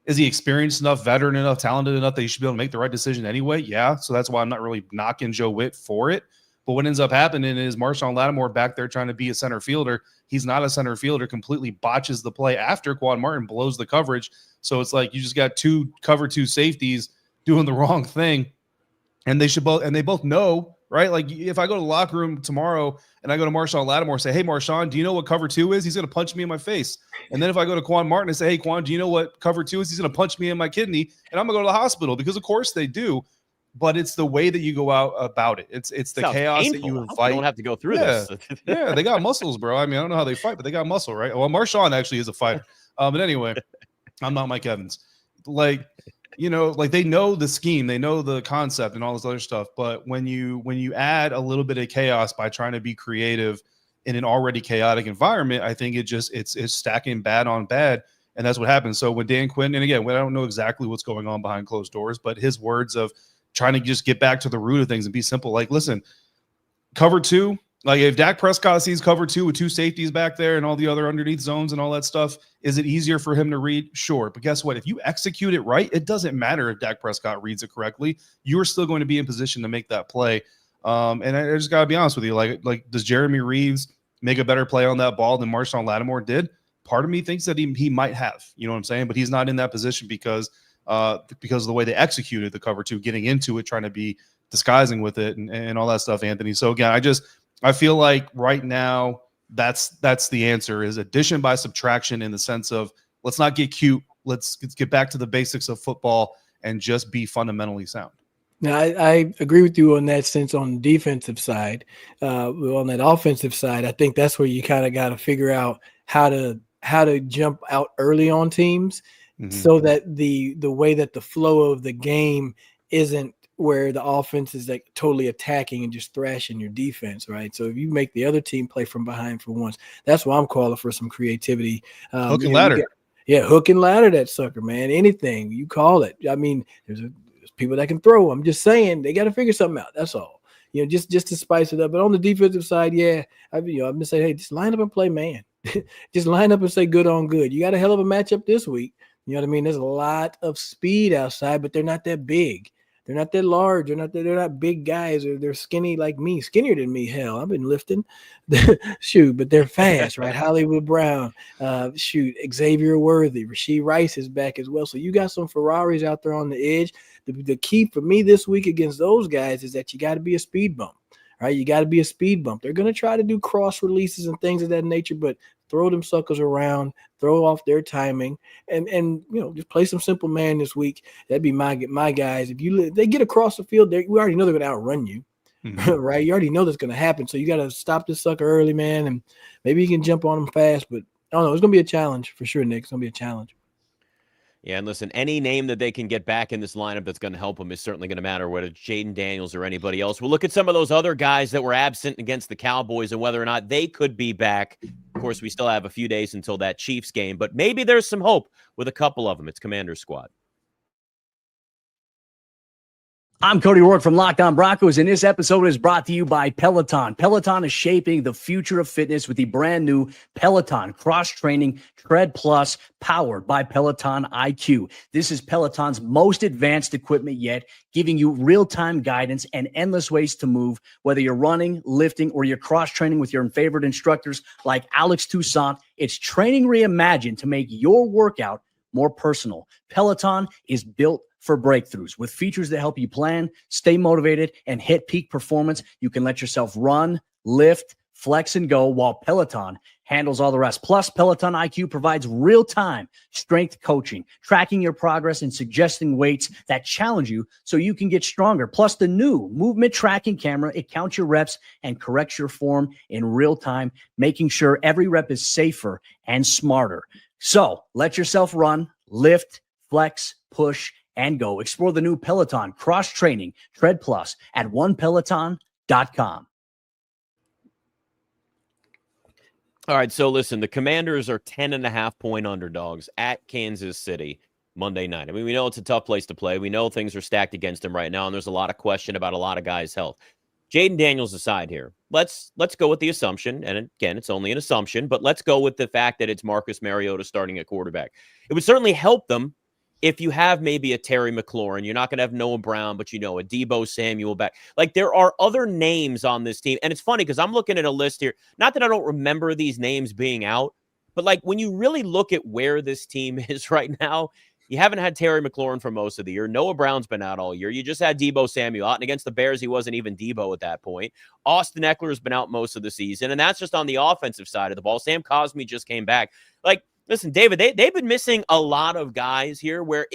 is he experienced enough, veteran enough, talented enough that he should be able to make the right decision anyway? Yeah. So that's why I'm not really knocking Joe Witt for it. But what ends up happening is Marshawn Lattimore back there trying to be a center fielder. He's not a center fielder, completely botches the play after Quan Martin blows the coverage. So it's like you just got 2 cover 2 safeties doing the wrong thing. And they both know, right? Like if I go to the locker room tomorrow and I go to Marshawn Lattimore and say, hey, Marshawn, do you know what cover 2 is? He's going to punch me in my face. And then if I go to Quan Martin and say, hey, Quan, do you know what cover 2 is? He's going to punch me in my kidney and I'm going to go to the hospital, because of course they do. But it's the way that you go out about it. It's the chaos painful. That you invite. You don't have to go through this. Yeah, they got muscles, bro. I mean, I don't know how they fight, but they got muscle, right? Well, Marshawn actually is a fighter. But anyway, I'm not Mike Evans. Like they know the scheme, they know the concept and all this other stuff. But when you add a little bit of chaos by trying to be creative in an already chaotic environment, I think it's stacking bad on bad. And that's what happens. So with Dan Quinn, and again, I don't know exactly what's going on behind closed doors, but his words of trying to just get back to the root of things and be simple. Like, listen, cover 2, like if Dak Prescott sees cover 2 with 2 safeties back there and all the other underneath zones and all that stuff, is it easier for him to read? Sure. But guess what? If you execute it right, it doesn't matter if Dak Prescott reads it correctly. You're still going to be in position to make that play. And I just got to be honest with you. Like, does Jeremy Reeves make a better play on that ball than Marshawn Lattimore did? Part of me thinks that he might have, you know what I'm saying? But he's not in that position because of the way they executed the cover 2, getting into it, trying to be disguising with it and all that stuff, Anthony. So again, I feel like right now that's the answer, is addition by subtraction, in the sense of let's not get cute. Let's get back to the basics of football and just be fundamentally sound. Now, I agree with you on that sense on the defensive side. On that offensive side, I think that's where you kind of got to figure out how to jump out early on teams so that the way that the flow of the game isn't where the offense is like totally attacking and just thrashing your defense, right? So if you make the other team play from behind for once, that's why I'm calling for some creativity. Hook and ladder. Hook and ladder that sucker, man. Anything you call it. I mean, there's people that can throw. I'm just saying they got to figure something out. That's all. Just to spice it up. But on the defensive side, I've been saying, hey, just line up and play man. Just line up and say good on good. You got a hell of a matchup this week. You know what I mean? There's a lot of speed outside, but they're not that big. They're not that large. They're not big guys, or they're skinny like me, skinnier than me. Hell, I've been lifting. Shoot, but they're fast, right? Hollywood Brown, Xavier Worthy, Rashee Rice is back as well. So you got some Ferraris out there on the edge. The key for me this week against those guys is that you got to be a speed bump, right? You got to be a speed bump. They're going to try to do cross releases and things of that nature, but throw them suckers around, throw off their timing, and just play some simple man this week. That'd be my guys. If they get across the field, we already know they're going to outrun you, right? You already know that's going to happen. So you got to stop this sucker early, man, and maybe you can jump on them fast. But I don't know. It's going to be a challenge for sure, Nick. It's going to be a challenge. Yeah, and listen, any name that they can get back in this lineup that's going to help them is certainly going to matter, whether it's Jayden Daniels or anybody else. We'll look at some of those other guys that were absent against the Cowboys and whether or not they could be back. Of course, we still have a few days until that Chiefs game, but maybe there's some hope with a couple of them. It's Commander Squad. I'm Cody Rourke from Locked On Broncos, and this episode is brought to you by Peloton. Peloton is shaping the future of fitness with the brand new Peloton cross-training Tread Plus powered by Peloton IQ. This is Peloton's most advanced equipment yet, giving you real-time guidance and endless ways to move, whether you're running, lifting, or you're cross-training with your favorite instructors like Alex Toussaint. It's training reimagined to make your workout more personal. Peloton is built for breakthroughs with features that help you plan, stay motivated, and hit peak performance. You can let yourself run, lift, flex, and go while Peloton handles all the rest. Plus, Peloton IQ provides real-time strength coaching, tracking your progress and suggesting weights that challenge you so you can get stronger. Plus, the new movement tracking camera, it counts your reps and corrects your form in real time, making sure every rep is safer and smarter. So let yourself run, lift, flex, push, and go. Explore the new Peloton cross-training Tread Plus at onepeloton.com. All right, so listen, the Commanders are 10.5-point underdogs at Kansas City Monday night. I mean, we know it's a tough place to play. We know things are stacked against them right now, and there's a lot of question about a lot of guys' health. Jayden Daniels aside here, let's go with the assumption, and again, it's only an assumption, but let's go with the fact that it's Marcus Mariota starting at quarterback. It would certainly help them if you have maybe a Terry McLaurin. You're not going to have Noah Brown, but a Deebo Samuel back. Like, there are other names on this team, and it's funny because I'm looking at a list here. Not that I don't remember these names being out, but like when you really look at where this team is right now, you haven't had Terry McLaurin for most of the year. Noah Brown's been out all year. You just had Deebo Samuel out, and against the Bears, he wasn't even Deebo at that point. Austin Eckler has been out most of the season, and that's just on the offensive side of the ball. Sam Cosmi just came back. Like, listen, David, they've been missing a lot of guys here where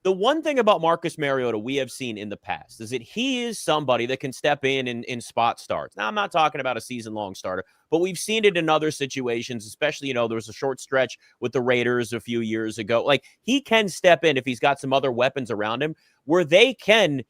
the one thing about Marcus Mariota we have seen in the past is that he is somebody that can step in spot starts. Now, I'm not talking about a season-long starter, but we've seen it in other situations, especially, there was a short stretch with the Raiders a few years ago. Like, he can step in if he's got some other weapons around him where they can,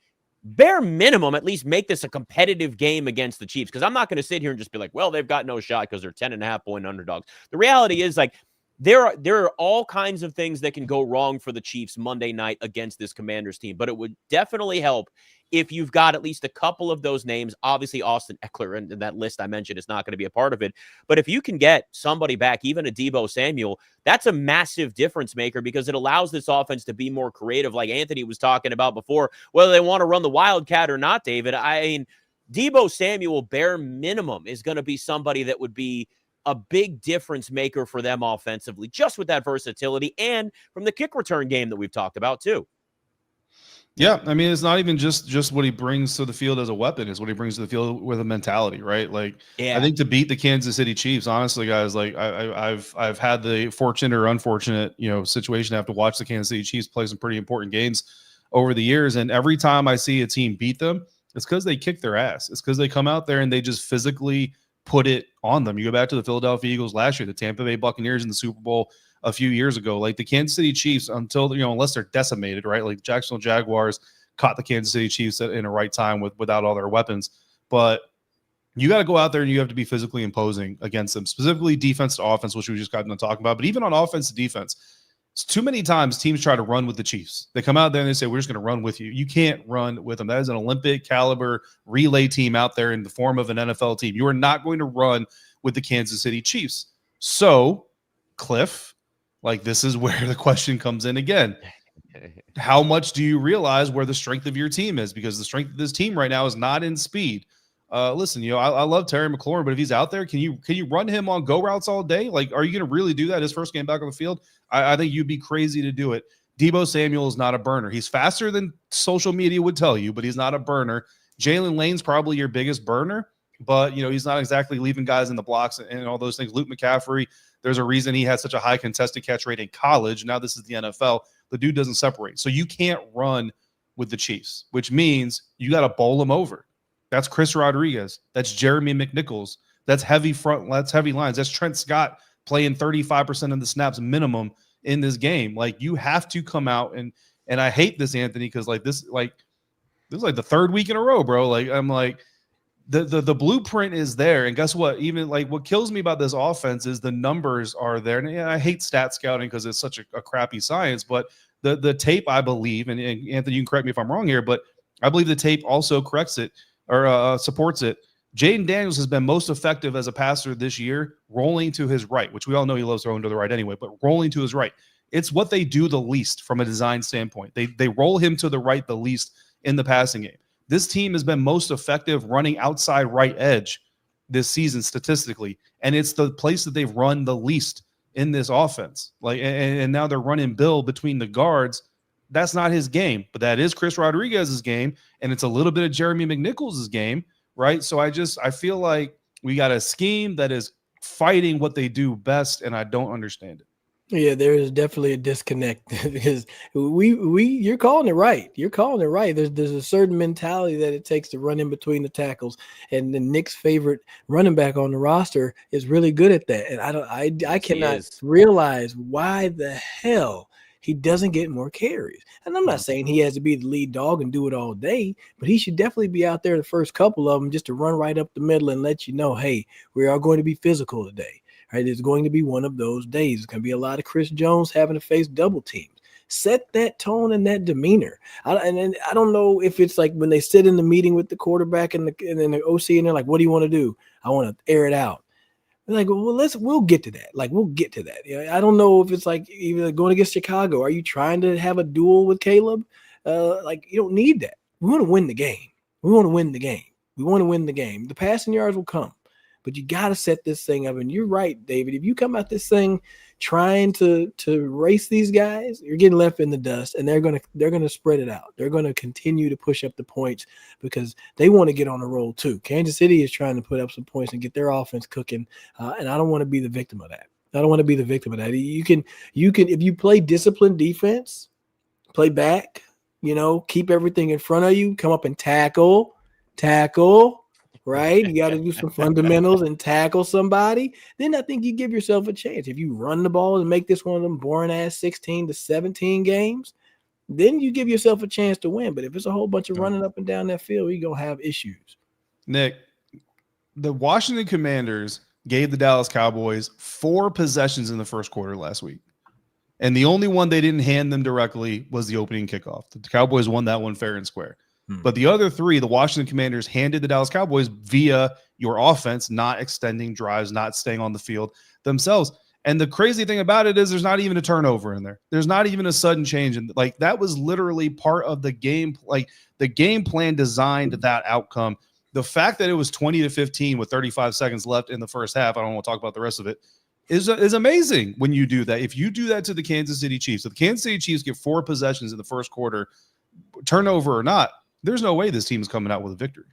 bare minimum, at least make this a competitive game against the Chiefs. Because I'm not going to sit here and just be like, well, they've got no shot because they're 10.5-point underdogs. The reality is, like, there are all kinds of things that can go wrong for the Chiefs Monday night against this Commanders team, but it would definitely help if you've got at least a couple of those names. Obviously, Austin Eckler and that list I mentioned is not going to be a part of it, but if you can get somebody back, even a Deebo Samuel, that's a massive difference maker because it allows this offense to be more creative, like Anthony was talking about before, whether they want to run the Wildcat or not, David. I mean, Deebo Samuel, bare minimum, is going to be somebody that would be a big difference maker for them offensively, just with that versatility and from the kick return game that we've talked about too. Yeah, I mean, it's not even just what he brings to the field as a weapon, it's what he brings to the field with a mentality, right? Like, I think to beat the Kansas City Chiefs, honestly, guys, like I've had the fortunate or unfortunate, situation to have to watch the Kansas City Chiefs play some pretty important games over the years. And every time I see a team beat them, it's because they kick their ass. It's because they come out there and they just physically put it on them. You go back to the Philadelphia Eagles last year, the Tampa Bay Buccaneers in the Super Bowl a few years ago, like the Kansas City Chiefs, until, unless they're decimated, right? Like Jacksonville Jaguars caught the Kansas City Chiefs in a right time without all their weapons. But you got to go out there and you have to be physically imposing against them, specifically defense to offense, which we just got done talking about. But even on offense to defense, it's too many times teams try to run with the Chiefs. They come out there and they say, we're just going to run with you. You can't run with them. That is an Olympic caliber relay team out there in the form of an NFL team. You are not going to run with the Kansas City Chiefs. So, Cliff, like, this is where the question comes in again. How much do you realize where the strength of your team is? Because the strength of this team right now is not in speed. Listen, I love Terry McLaurin, but if he's out there, can you run him on go routes all day? Like, are you going to really do that his first game back on the field? I think you'd be crazy to do it. Deebo Samuel is not a burner. He's faster than social media would tell you, but he's not a burner. Jalen Lane's probably your biggest burner, but he's not exactly leaving guys in the blocks and all those things. Luke McCaffrey, there's a reason he had such a high contested catch rate in college. Now this is the NFL. The dude doesn't separate. So you can't run with the Chiefs, which means you got to bowl them over. That's Chris Rodriguez. That's Jeremy McNichols. That's heavy front. That's heavy lines. That's Trent Scott playing 35% of the snaps minimum in this game. Like, you have to come out and I hate this, Anthony, because this is like the third week in a row, bro. Like, I'm like, the blueprint is there. And guess what? Even like what kills me about this offense is the numbers are there. And I hate stat scouting because it's such a crappy science, but the tape, I believe, and Anthony, you can correct me if I'm wrong here, but I believe the tape also corrects it or supports it. Jayden Daniels has been most effective as a passer this year, rolling to his right, which we all know he loves throwing to the right anyway, but rolling to his right. It's what they do the least from a design standpoint. They roll him to the right the least in the passing game. This team has been most effective running outside right edge this season statistically, and it's the place that they've run the least in this offense. Like, and now they're running Bill between the guards. That's not his game, but that is Chris Rodriguez's game, and it's a little bit of Jeremy McNichols' game, right? So I feel like we got a scheme that is fighting what they do best, and I don't understand it. Yeah, there is definitely a disconnect because you're calling it right. You're calling it right. There's a certain mentality that it takes to run in between the tackles, and the Knicks' favorite running back on the roster is really good at that. And I cannot realize why the hell he doesn't get more carries. And I'm not saying he has to be the lead dog and do it all day, but he should definitely be out there the first couple of them just to run right up the middle and let you know, hey, we are going to be physical today. Right, it's going to be one of those days. It's going to be a lot of Chris Jones having to face double teams. Set that tone and that demeanor. And I don't know if it's like when they sit in the meeting with the quarterback and the OC, and they're like, "What do you want to do?" I want to air it out. They're like, well, we'll get to that. Like, we'll get to that. I don't know if it's like even going against Chicago. Are you trying to have a duel with Caleb? Like, you don't need that. We want to win the game. We want to win the game. We want to win the game. The passing yards will come. But you got to set this thing up. And you're right, David. If you come out this thing trying to race these guys, you're getting left in the dust, and they're gonna spread it out. They're gonna continue to push up the points because they want to get on the roll too. Kansas City is trying to put up some points and get their offense cooking, and I don't want to be the victim of that. You can if you play disciplined defense, play back, keep everything in front of you, come up and tackle. Right? You got to do some fundamentals and tackle somebody. Then I think you give yourself a chance. If you run the ball and make this one of them boring-ass 16 to 17 games, then you give yourself a chance to win. But if it's a whole bunch of running up and down that field, you're going to have issues. Nick, the Washington Commanders gave the Dallas Cowboys 4 possessions in the first quarter last week. And the only one they didn't hand them directly was the opening kickoff. The Cowboys won that one fair and square. But the other 3, the Washington Commanders handed the Dallas Cowboys via your offense, not extending drives, not staying on the field themselves. And the crazy thing about it is there's not even a turnover in there. There's not even a sudden change. And like, that was literally part of the game. Like, the game plan designed that outcome. The fact that it was 20-15 with 35 seconds left in the first half, I don't want to talk about the rest of it, is amazing when you do that. If you do that to the Kansas City Chiefs, if the Kansas City Chiefs get 4 possessions in the first quarter, turnover or not, there's no way this team is coming out with a victory.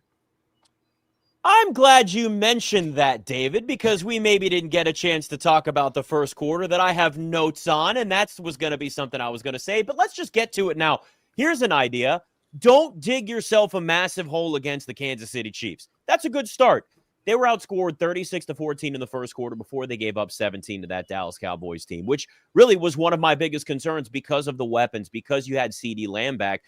I'm glad you mentioned that, David, because we maybe didn't get a chance to talk about the first quarter that I have notes on, and that was going to be something I was going to say. But let's just get to it now. Here's an idea. Don't dig yourself a massive hole against the Kansas City Chiefs. That's a good start. They were outscored 36-14 in the first quarter before they gave up 17 to that Dallas Cowboys team, which really was one of my biggest concerns because of the weapons, because you had CeeDee Lamb back.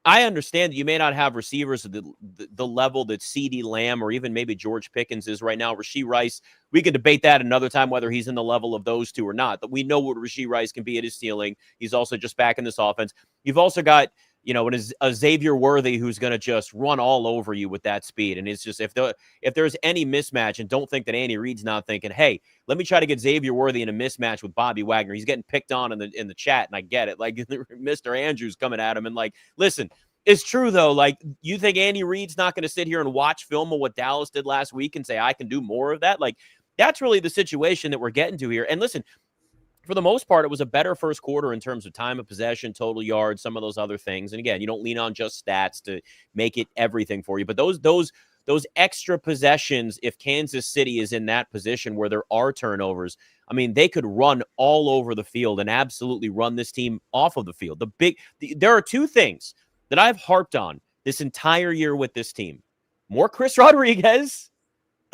I understand that you may not have receivers at the level that CeeDee Lamb or even maybe George Pickens is right now. Rashee Rice, we can debate that another time, whether he's in the level of those two or not. But we know what Rashee Rice can be at his ceiling. He's also just back in this offense. You've also got, a Xavier Worthy who's going to just run all over you with that speed. And it's just, if there's any mismatch, and don't think that Andy Reid's not thinking, hey, let me try to get Xavier Worthy in a mismatch with Bobby Wagner. He's getting picked on in the chat, and I get it. Like, Mr. Andrews coming at him, and like, listen, it's true though. Like, you think Andy Reid's not going to sit here and watch film of what Dallas did last week and say, I can do more of that? Like, that's really the situation that we're getting to here. And listen, for the most part, it was a better first quarter in terms of time of possession, total yards, some of those other things. And again, you don't lean on just stats to make it everything for you. But those extra possessions, if Kansas City is in that position where there are turnovers, I mean, they could run all over the field and absolutely run this team off of the field. There are two things that I've harped on this entire year with this team: more Chris Rodriguez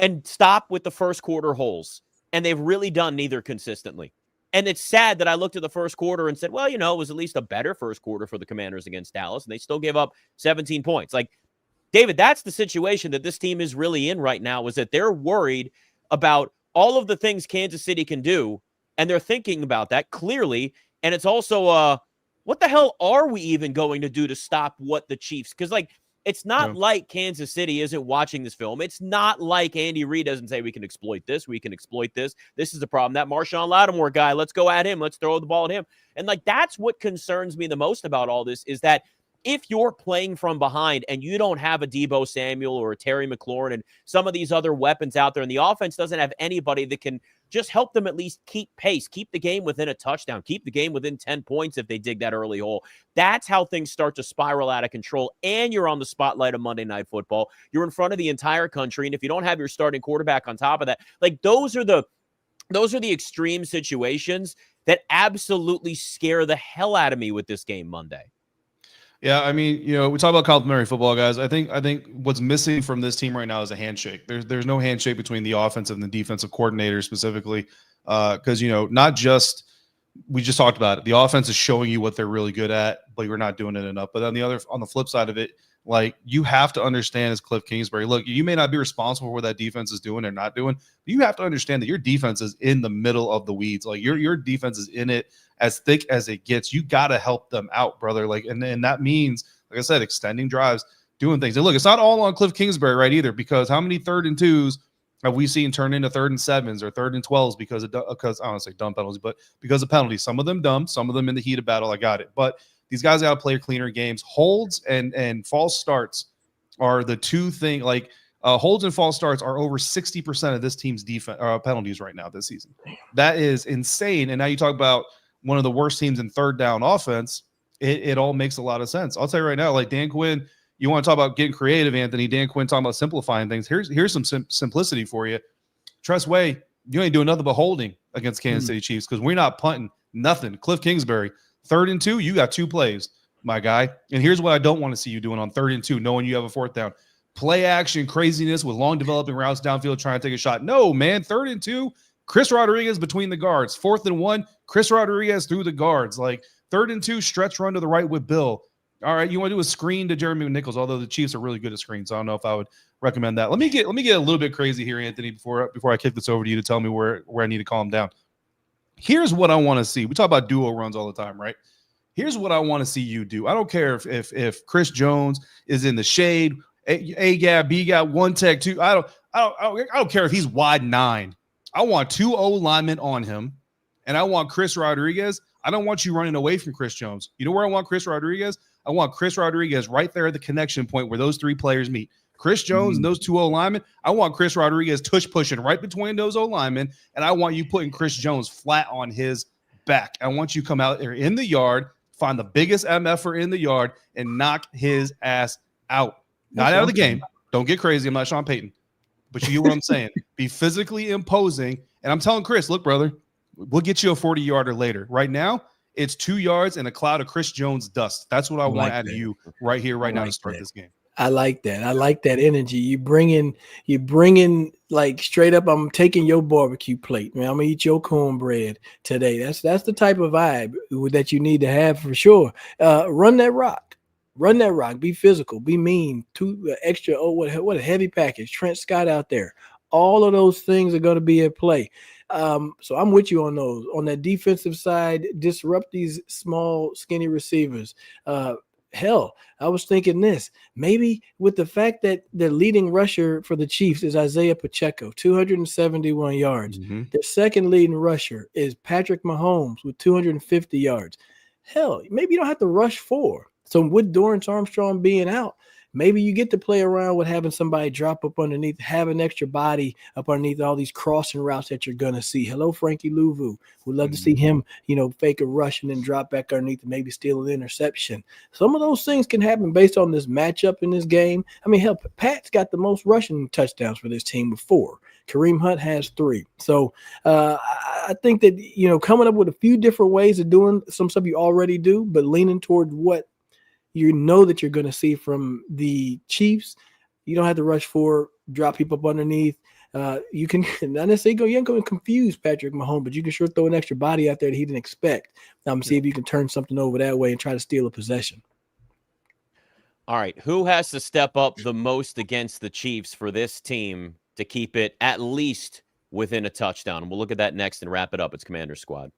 and stop with the first quarter holes. And they've really done neither consistently. And it's sad that I looked at the first quarter and said, well, it was at least a better first quarter for the Commanders against Dallas, and they still gave up 17 points. Like, David, that's the situation that this team is really in right now, is that they're worried about all of the things Kansas City can do, and they're thinking about that clearly. And it's also, what the hell are we even going to do to stop what the Chiefs? Because, like, it's not like Kansas City isn't watching this film. It's not like Andy Reid doesn't say we can exploit this. We can exploit this. This is the problem. That Marshawn Lattimore guy, let's go at him. Let's throw the ball at him. And, like, that's what concerns me the most about all this, is that if you're playing from behind and you don't have a Deebo Samuel or a Terry McLaurin and some of these other weapons out there, and the offense doesn't have anybody that can just help them at least keep pace, keep the game within a touchdown, keep the game within 10 points if they dig that early hole, that's how things start to spiral out of control. And you're on the spotlight of Monday Night Football. You're in front of the entire country. And if you don't have your starting quarterback on top of that, like, those are the extreme situations that absolutely scare the hell out of me with this game Monday. Yeah, I mean, we talk about complimentary football, guys. I think what's missing from this team right now is a handshake. There's no handshake between the offensive and the defensive coordinator specifically, because not just, we just talked about it. The offense is showing you what they're really good at, but you're not doing it enough. But on the flip side of it, like, you have to understand as Cliff Kingsbury, look, you may not be responsible for what that defense is doing or not doing, but you have to understand that your defense is in the middle of the weeds. Like, your defense is in it as thick as it gets. You got to help them out, brother. Like, and that means, like I said, extending drives, doing things. And look, it's not all on Cliff Kingsbury, right, either, because how many 3rd and 2s have we seen turn into 3rd and 7s or 3rd and 12s because I don't want to say dumb penalties, but because of penalties? Some of them dumb, some of them in the heat of battle. I got it. But these guys got to play cleaner games. Holds and false starts are the two things. Like, holds and false starts are over 60% of this team's defense penalties right now this season. That is insane. And now you talk about one of the worst teams in third down offense. It all makes a lot of sense. I'll tell you right now, like, Dan Quinn, you want to talk about getting creative, Anthony. Dan Quinn talking about simplifying things. Here's some simplicity for you. Tress Way, you ain't doing nothing but holding against Kansas City Chiefs, because we're not punting nothing. Cliff Kingsbury, 3rd and 2, you got 2 plays, my guy. And here's what I don't want to see you doing on 3rd and 2, knowing you have a 4th down. Play action craziness with long developing routes downfield trying to take a shot. No, man, 3rd and 2, Chris Rodriguez between the guards. 4th and 1, Chris Rodriguez through the guards. Like, 3rd and 2, stretch run to the right with Bill. All right, you want to do a screen to Jeremy Nichols, although the Chiefs are really good at screens, so I don't know if I would recommend that. Let me get a little bit crazy here, Anthony, before I kick this over to you to tell me where I need to calm down. Here's what I want to see. We talk about duo runs all the time, right? Here's what I want to see you do. I don't care if Chris Jones is in the shade, A gap, B gap, 1 tech, 2. I don't care if he's wide 9. I want 2 O linemen on him, and I want Chris Rodriguez. I don't want you running away from Chris Jones. You know where I want Chris Rodriguez? I want Chris Rodriguez right there at the connection point where those 3 players meet. Chris Jones and those 2 O linemen. I want Chris Rodriguez tush pushing right between those O linemen, and I want you putting Chris Jones flat on his back. I want you to come out there in the yard, find the biggest MFer in the yard, and knock his ass out. Not out of the game. Don't get crazy. I'm not Sean Payton. But you get what I'm saying. Be physically imposing. And I'm telling Chris, look, brother, we'll get you a 40-yarder later. Right now, It's 2 yards and a cloud of Chris Jones dust. That's what I want out of you right here, right now to start this game. I like that. I like that energy. You bring in like straight up, I'm taking your barbecue plate, man. I'm gonna eat your cornbread today. That's the type of vibe that you need to have for sure. Run that rock. Be physical. Be mean. Two extra. Oh, what a heavy package. Trent Scott out there. All of those things are going to be at play. So I'm with you on those. On that defensive side, disrupt these small, skinny receivers. Hell, I was thinking this. Maybe with the fact that the leading rusher for the Chiefs is Isaiah Pacheco, 271 yards. Mm-hmm. Their second leading rusher is Patrick Mahomes with 250 yards. Hell, maybe you don't have to rush 4. So with Dorrance Armstrong being out, maybe you get to play around with having somebody drop up underneath, have an extra body up underneath all these crossing routes that you're going to see. Hello, Frankie Louvu. We'd love to see him, fake a rush and then drop back underneath and maybe steal an interception. Some of those things can happen based on this matchup in this game. I mean, hell, Pat's got the most rushing touchdowns for this team with 4. Kareem Hunt has 3. So I think that, coming up with a few different ways of doing some stuff you already do, but leaning toward what you know that you're going to see from the Chiefs. You don't have to rush 4, drop people up underneath. You can not necessarily you ain't going to confuse Patrick Mahomes, but you can sure throw an extra body out there that he didn't expect. See if you can turn something over that way and try to steal a possession. All right. Who has to step up the most against the Chiefs for this team to keep it at least within a touchdown? We'll look at that next and wrap it up. It's Commander Squad.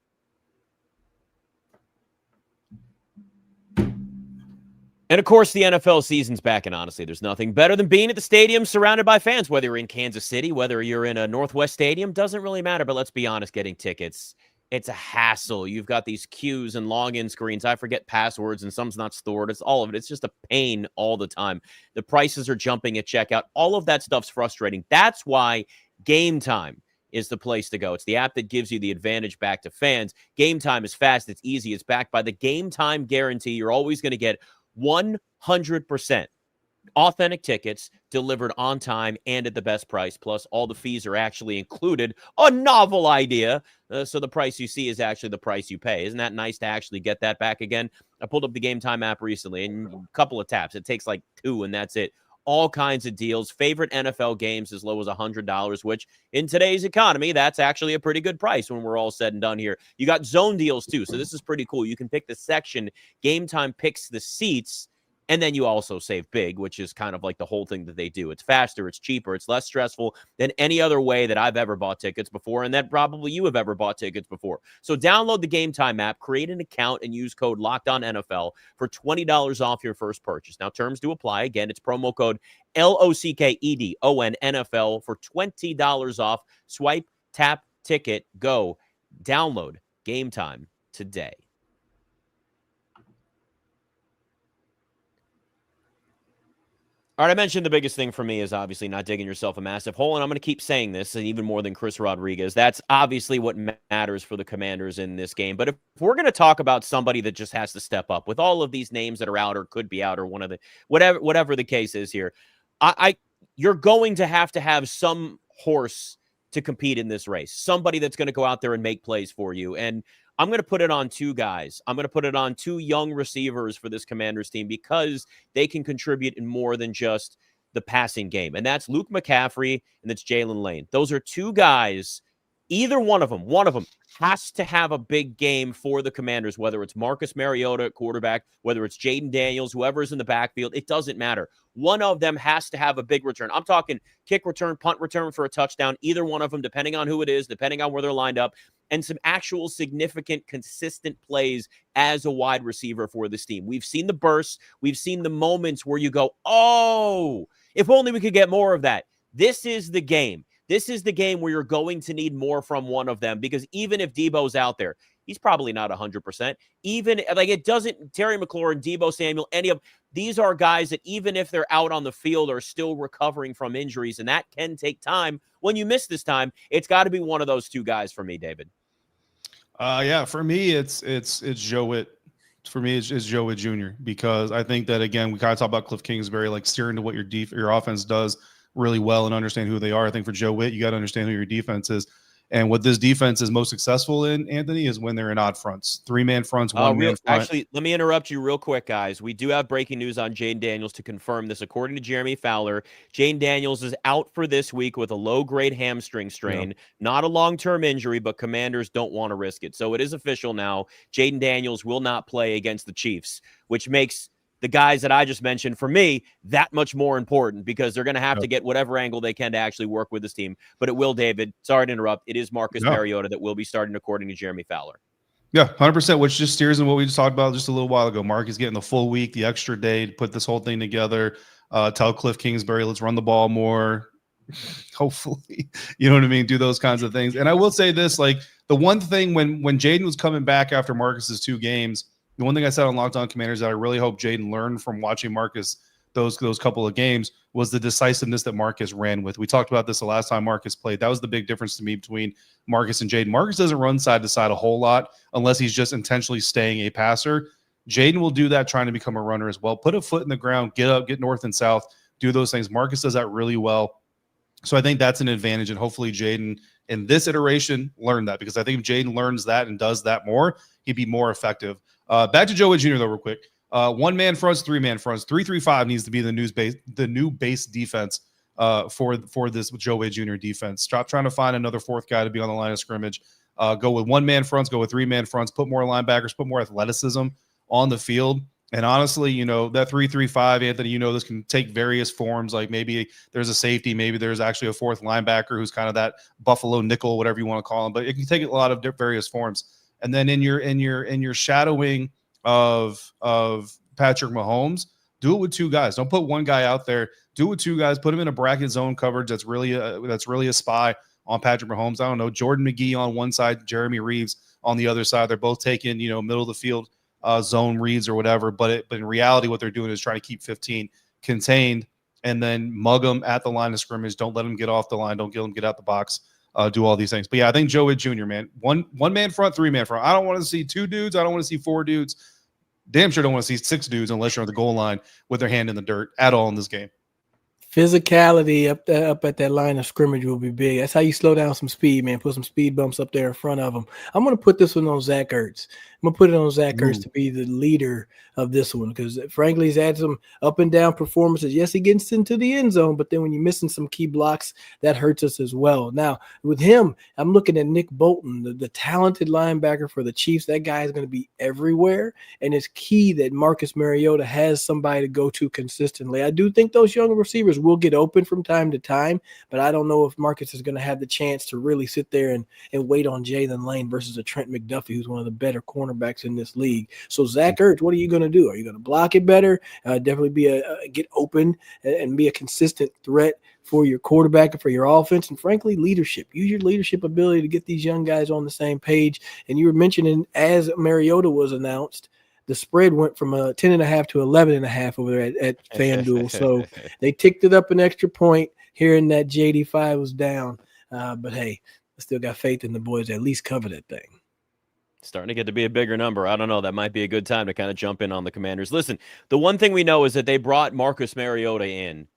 And, of course, the NFL season's back, and honestly, there's nothing better than being at the stadium surrounded by fans, whether you're in Kansas City, whether you're in a Northwest Stadium, doesn't really matter. But let's be honest, getting tickets, it's a hassle. You've got these queues and login screens. I forget passwords, and some's not stored. It's all of it. It's just a pain all the time. The prices are jumping at checkout. All of that stuff's frustrating. That's why Game Time is the place to go. It's the app that gives you the advantage back to fans. Game Time is fast. It's easy. It's backed by the Game Time guarantee. You're always going to get 100% authentic tickets delivered on time and at the best price. Plus, all the fees are actually included. A novel idea. So the price you see is actually the price you pay. Isn't that nice to actually get that back again? I pulled up the Game Time app recently, and a couple of taps. It takes like 2, and that's it. All kinds of deals. Favorite NFL games as low as $100, which in today's economy, that's actually a pretty good price when we're all said and done here. You got zone deals too, so this is pretty cool. You can pick the section. Game Time picks the seats, and then you also save big, which is kind of like the whole thing that they do. It's faster, it's cheaper, it's less stressful than any other way that I've ever bought tickets before, and that probably you have ever bought tickets before. So download the Game Time app, create an account, and use code LOCKEDONNFL for $20 off your first purchase. Now, terms do apply. Again, it's promo code LOCKEDONNFL for $20 off. Swipe, tap, ticket, go. Download Game Time today. All right, I mentioned the biggest thing for me is obviously not digging yourself a massive hole, and I'm going to keep saying this, and even more than Chris Rodriguez. That's obviously what matters for the Commanders in this game. But if we're going to talk about somebody that just has to step up with all of these names that are out or could be out or one of the whatever the case is here, you're going to have some horse to compete in this race, somebody that's going to go out there and make plays for you. And I'm going to put it on 2 guys. I'm going to put it on 2 young receivers for this Commanders team because they can contribute in more than just the passing game. And that's Luke McCaffrey and that's Jalen Lane. Those are 2 guys. Either one of them has to have a big game for the Commanders, whether it's Marcus Mariota at quarterback, whether it's Jayden Daniels, whoever is in the backfield. It doesn't matter. One of them has to have a big return. I'm talking kick return, punt return for a touchdown. Either one of them, depending on who it is, depending on where they're lined up, and some actual significant, consistent plays as a wide receiver for this team. We've seen the bursts. We've seen the moments where you go, oh, if only we could get more of that. This is the game. This is the game where you're going to need more from one of them, because even if Debo's out there, he's probably not 100%. Even like it doesn't, Terry McLaurin, Debo Samuel, any of these are guys that even if they're out on the field are still recovering from injuries, and that can take time. When you miss this time, it's got to be one of those 2 guys for me, David. Yeah, for me, it's Joe Witt. For me, it's Joe Witt Jr. because I think that, again, we kind of talk about Cliff Kingsbury, like steering to what your offense does really well and understand who they are. I think for Joe Witt, you got to understand who your defense is. And what this defense is most successful in, Anthony, is when they're in odd fronts, 3-man fronts, 1-man front. Actually, let me interrupt you real quick, guys. We do have breaking news on Jayden Daniels to confirm this. According to Jeremy Fowler, Jayden Daniels is out for this week with a low-grade hamstring strain. Not a long-term injury, but Commanders don't want to risk it. So it is official now. Jayden Daniels will not play against the Chiefs, which makes the guys that I just mentioned, for me, that much more important because they're going to have to get whatever angle they can to actually work with this team. But it will, David. Sorry to interrupt. It is Marcus Mariota that will be starting, according to Jeremy Fowler. Yeah, 100%, which just steers in what we just talked about just a little while ago. Mark is getting the full week, the extra day to put this whole thing together. Tell Cliff Kingsbury, let's run the ball more. Hopefully, you know what I mean? Do those kinds of things. And I will say this, like the one thing when Jayden was coming back after Marcus's 2 games, the one thing I said on Locked On Commanders that I really hope Jayden learned from watching Marcus those couple of games was the decisiveness that Marcus ran with. We talked about this the last time Marcus played. That was the big difference to me between Marcus and Jayden. Marcus doesn't run side to side a whole lot unless he's just intentionally staying a passer. Jayden will do that trying to become a runner as well. Put a foot in the ground, get up, get north and south, do those things. Marcus does that really well. So I think that's an advantage, and hopefully Jayden in this iteration learned that, because I think if Jayden learns that and does that more, he'd be more effective. Back to Joe Wade Jr. though, real quick. 1-man fronts, 3-man fronts. 3-3-5 needs to be the new base defense for this Joe Wade Jr. defense. Stop trying to find another 4th guy to be on the line of scrimmage. Go with 1-man fronts, go with 3-man fronts, put more linebackers, put more athleticism on the field. And honestly, you know, that 3-3-5, Anthony, you know, this can take various forms. Like maybe there's a safety, maybe there's actually a 4th linebacker who's kind of that Buffalo nickel, whatever you want to call him. But it can take a lot of various forms. And then in your shadowing of Patrick Mahomes, do it with 2 guys. Don't put 1 guy out there. Do it with 2 guys. Put him in a bracket zone coverage that's really a spy on Patrick Mahomes. I don't know, Jordan McGee on one side, Jeremy Reeves on the other side. They're both taking, you know, middle of the field zone reads or whatever. But in reality, what they're doing is trying to keep 15 contained and then mug them at the line of scrimmage. Don't let them get off the line. Don't let them get out the box. Do all these things. But yeah, I think Joe Wade Jr., man, one man front, 3-man front. I don't want to see 2 dudes. I don't want to see 4 dudes. Damn sure don't want to see 6 dudes unless you're on the goal line with their hand in the dirt at all in this game. Physicality up at that line of scrimmage will be big. That's how you slow down some speed, man. Put some speed bumps up there in front of them. I'm going to put this one on Zach Ertz. I'm going to put it on Zach Ertz to be the leader of this one because, frankly, he's had some up and down performances. Yes, he gets into the end zone, but then when you're missing some key blocks, that hurts us as well. Now, with him, I'm looking at Nick Bolton, the talented linebacker for the Chiefs. That guy is going to be everywhere, and it's key that Marcus Mariota has somebody to go to consistently. I do think those young receivers will get open from time to time, but I don't know if Marcus is going to have the chance to really sit there and wait on Jalen Lane versus a Trent McDuffie, who's one of the better cornerbacks in this league. So Zach Ertz, what are you going to do? Are you going to block it better? Definitely be get open and be a consistent threat for your quarterback and for your offense, and frankly, leadership. Use your leadership ability to get these young guys on the same page. And you were mentioning, as Mariota was announced, the spread went from 10.5 to 11.5 over there at FanDuel. So they ticked it up an extra point, hearing that JD5 was down. But hey, I still got faith in the boys to at least cover that thing. Starting to get to be a bigger number. I don't know. That might be a good time to kind of jump in on the Commanders. Listen, the one thing we know is that they brought Marcus Mariota in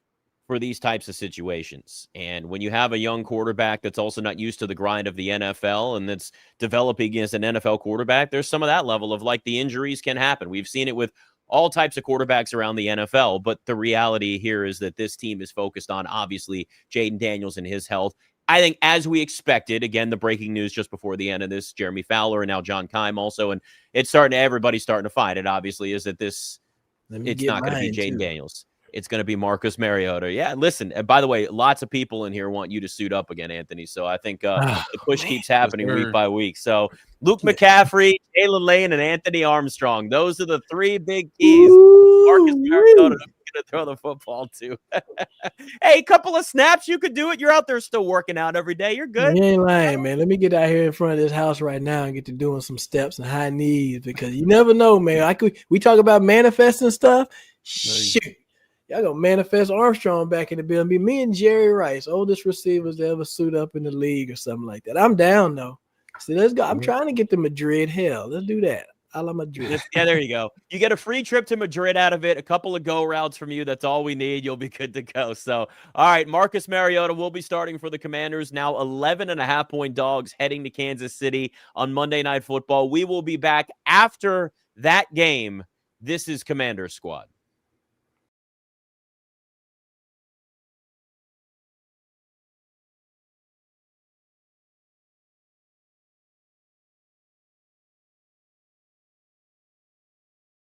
for these types of situations. And when you have a young quarterback that's also not used to the grind of the NFL and that's developing as an NFL quarterback, there's some of that level of like the injuries can happen. We've seen it with all types of quarterbacks around the NFL, but the reality here is that this team is focused on, obviously, Jayden Daniels and his health. I think as we expected, again, the breaking news just before the end of this, Jeremy Fowler and now John Keim also, and everybody's starting to find it, obviously, is that it's not going to be Jayden Daniels. It's going to be Marcus Mariota. Yeah, listen, and by the way, lots of people in here want you to suit up again, Anthony. So I think the push keeps happening week by week. So Luke McCaffrey, Jalen Lane, and Anthony Armstrong. Those are the 3 big keys. Marcus Mariota going to throw the football to. Hey, a couple of snaps, you could do it. You're out there still working out every day. You're good. You ain't lying, man. Let me get out here in front of this house right now and get to doing some steps and high knees, because you never know, man. We talk about manifesting stuff. Shoot. Y'all gonna manifest Armstrong back in the building. Be me and Jerry Rice, oldest receivers to ever suit up in the league or something like that. I'm down though. So let's go. I'm trying to get to Madrid. Hell, let's do that. a la Madrid. Yeah, there you go. You get a free trip to Madrid out of it, a couple of go routes from you. That's all we need. You'll be good to go. So, all right, Marcus Mariota will be starting for the Commanders, now 11.5-point dogs heading to Kansas City on Monday Night Football. We will be back after that game. This is Commander Squad.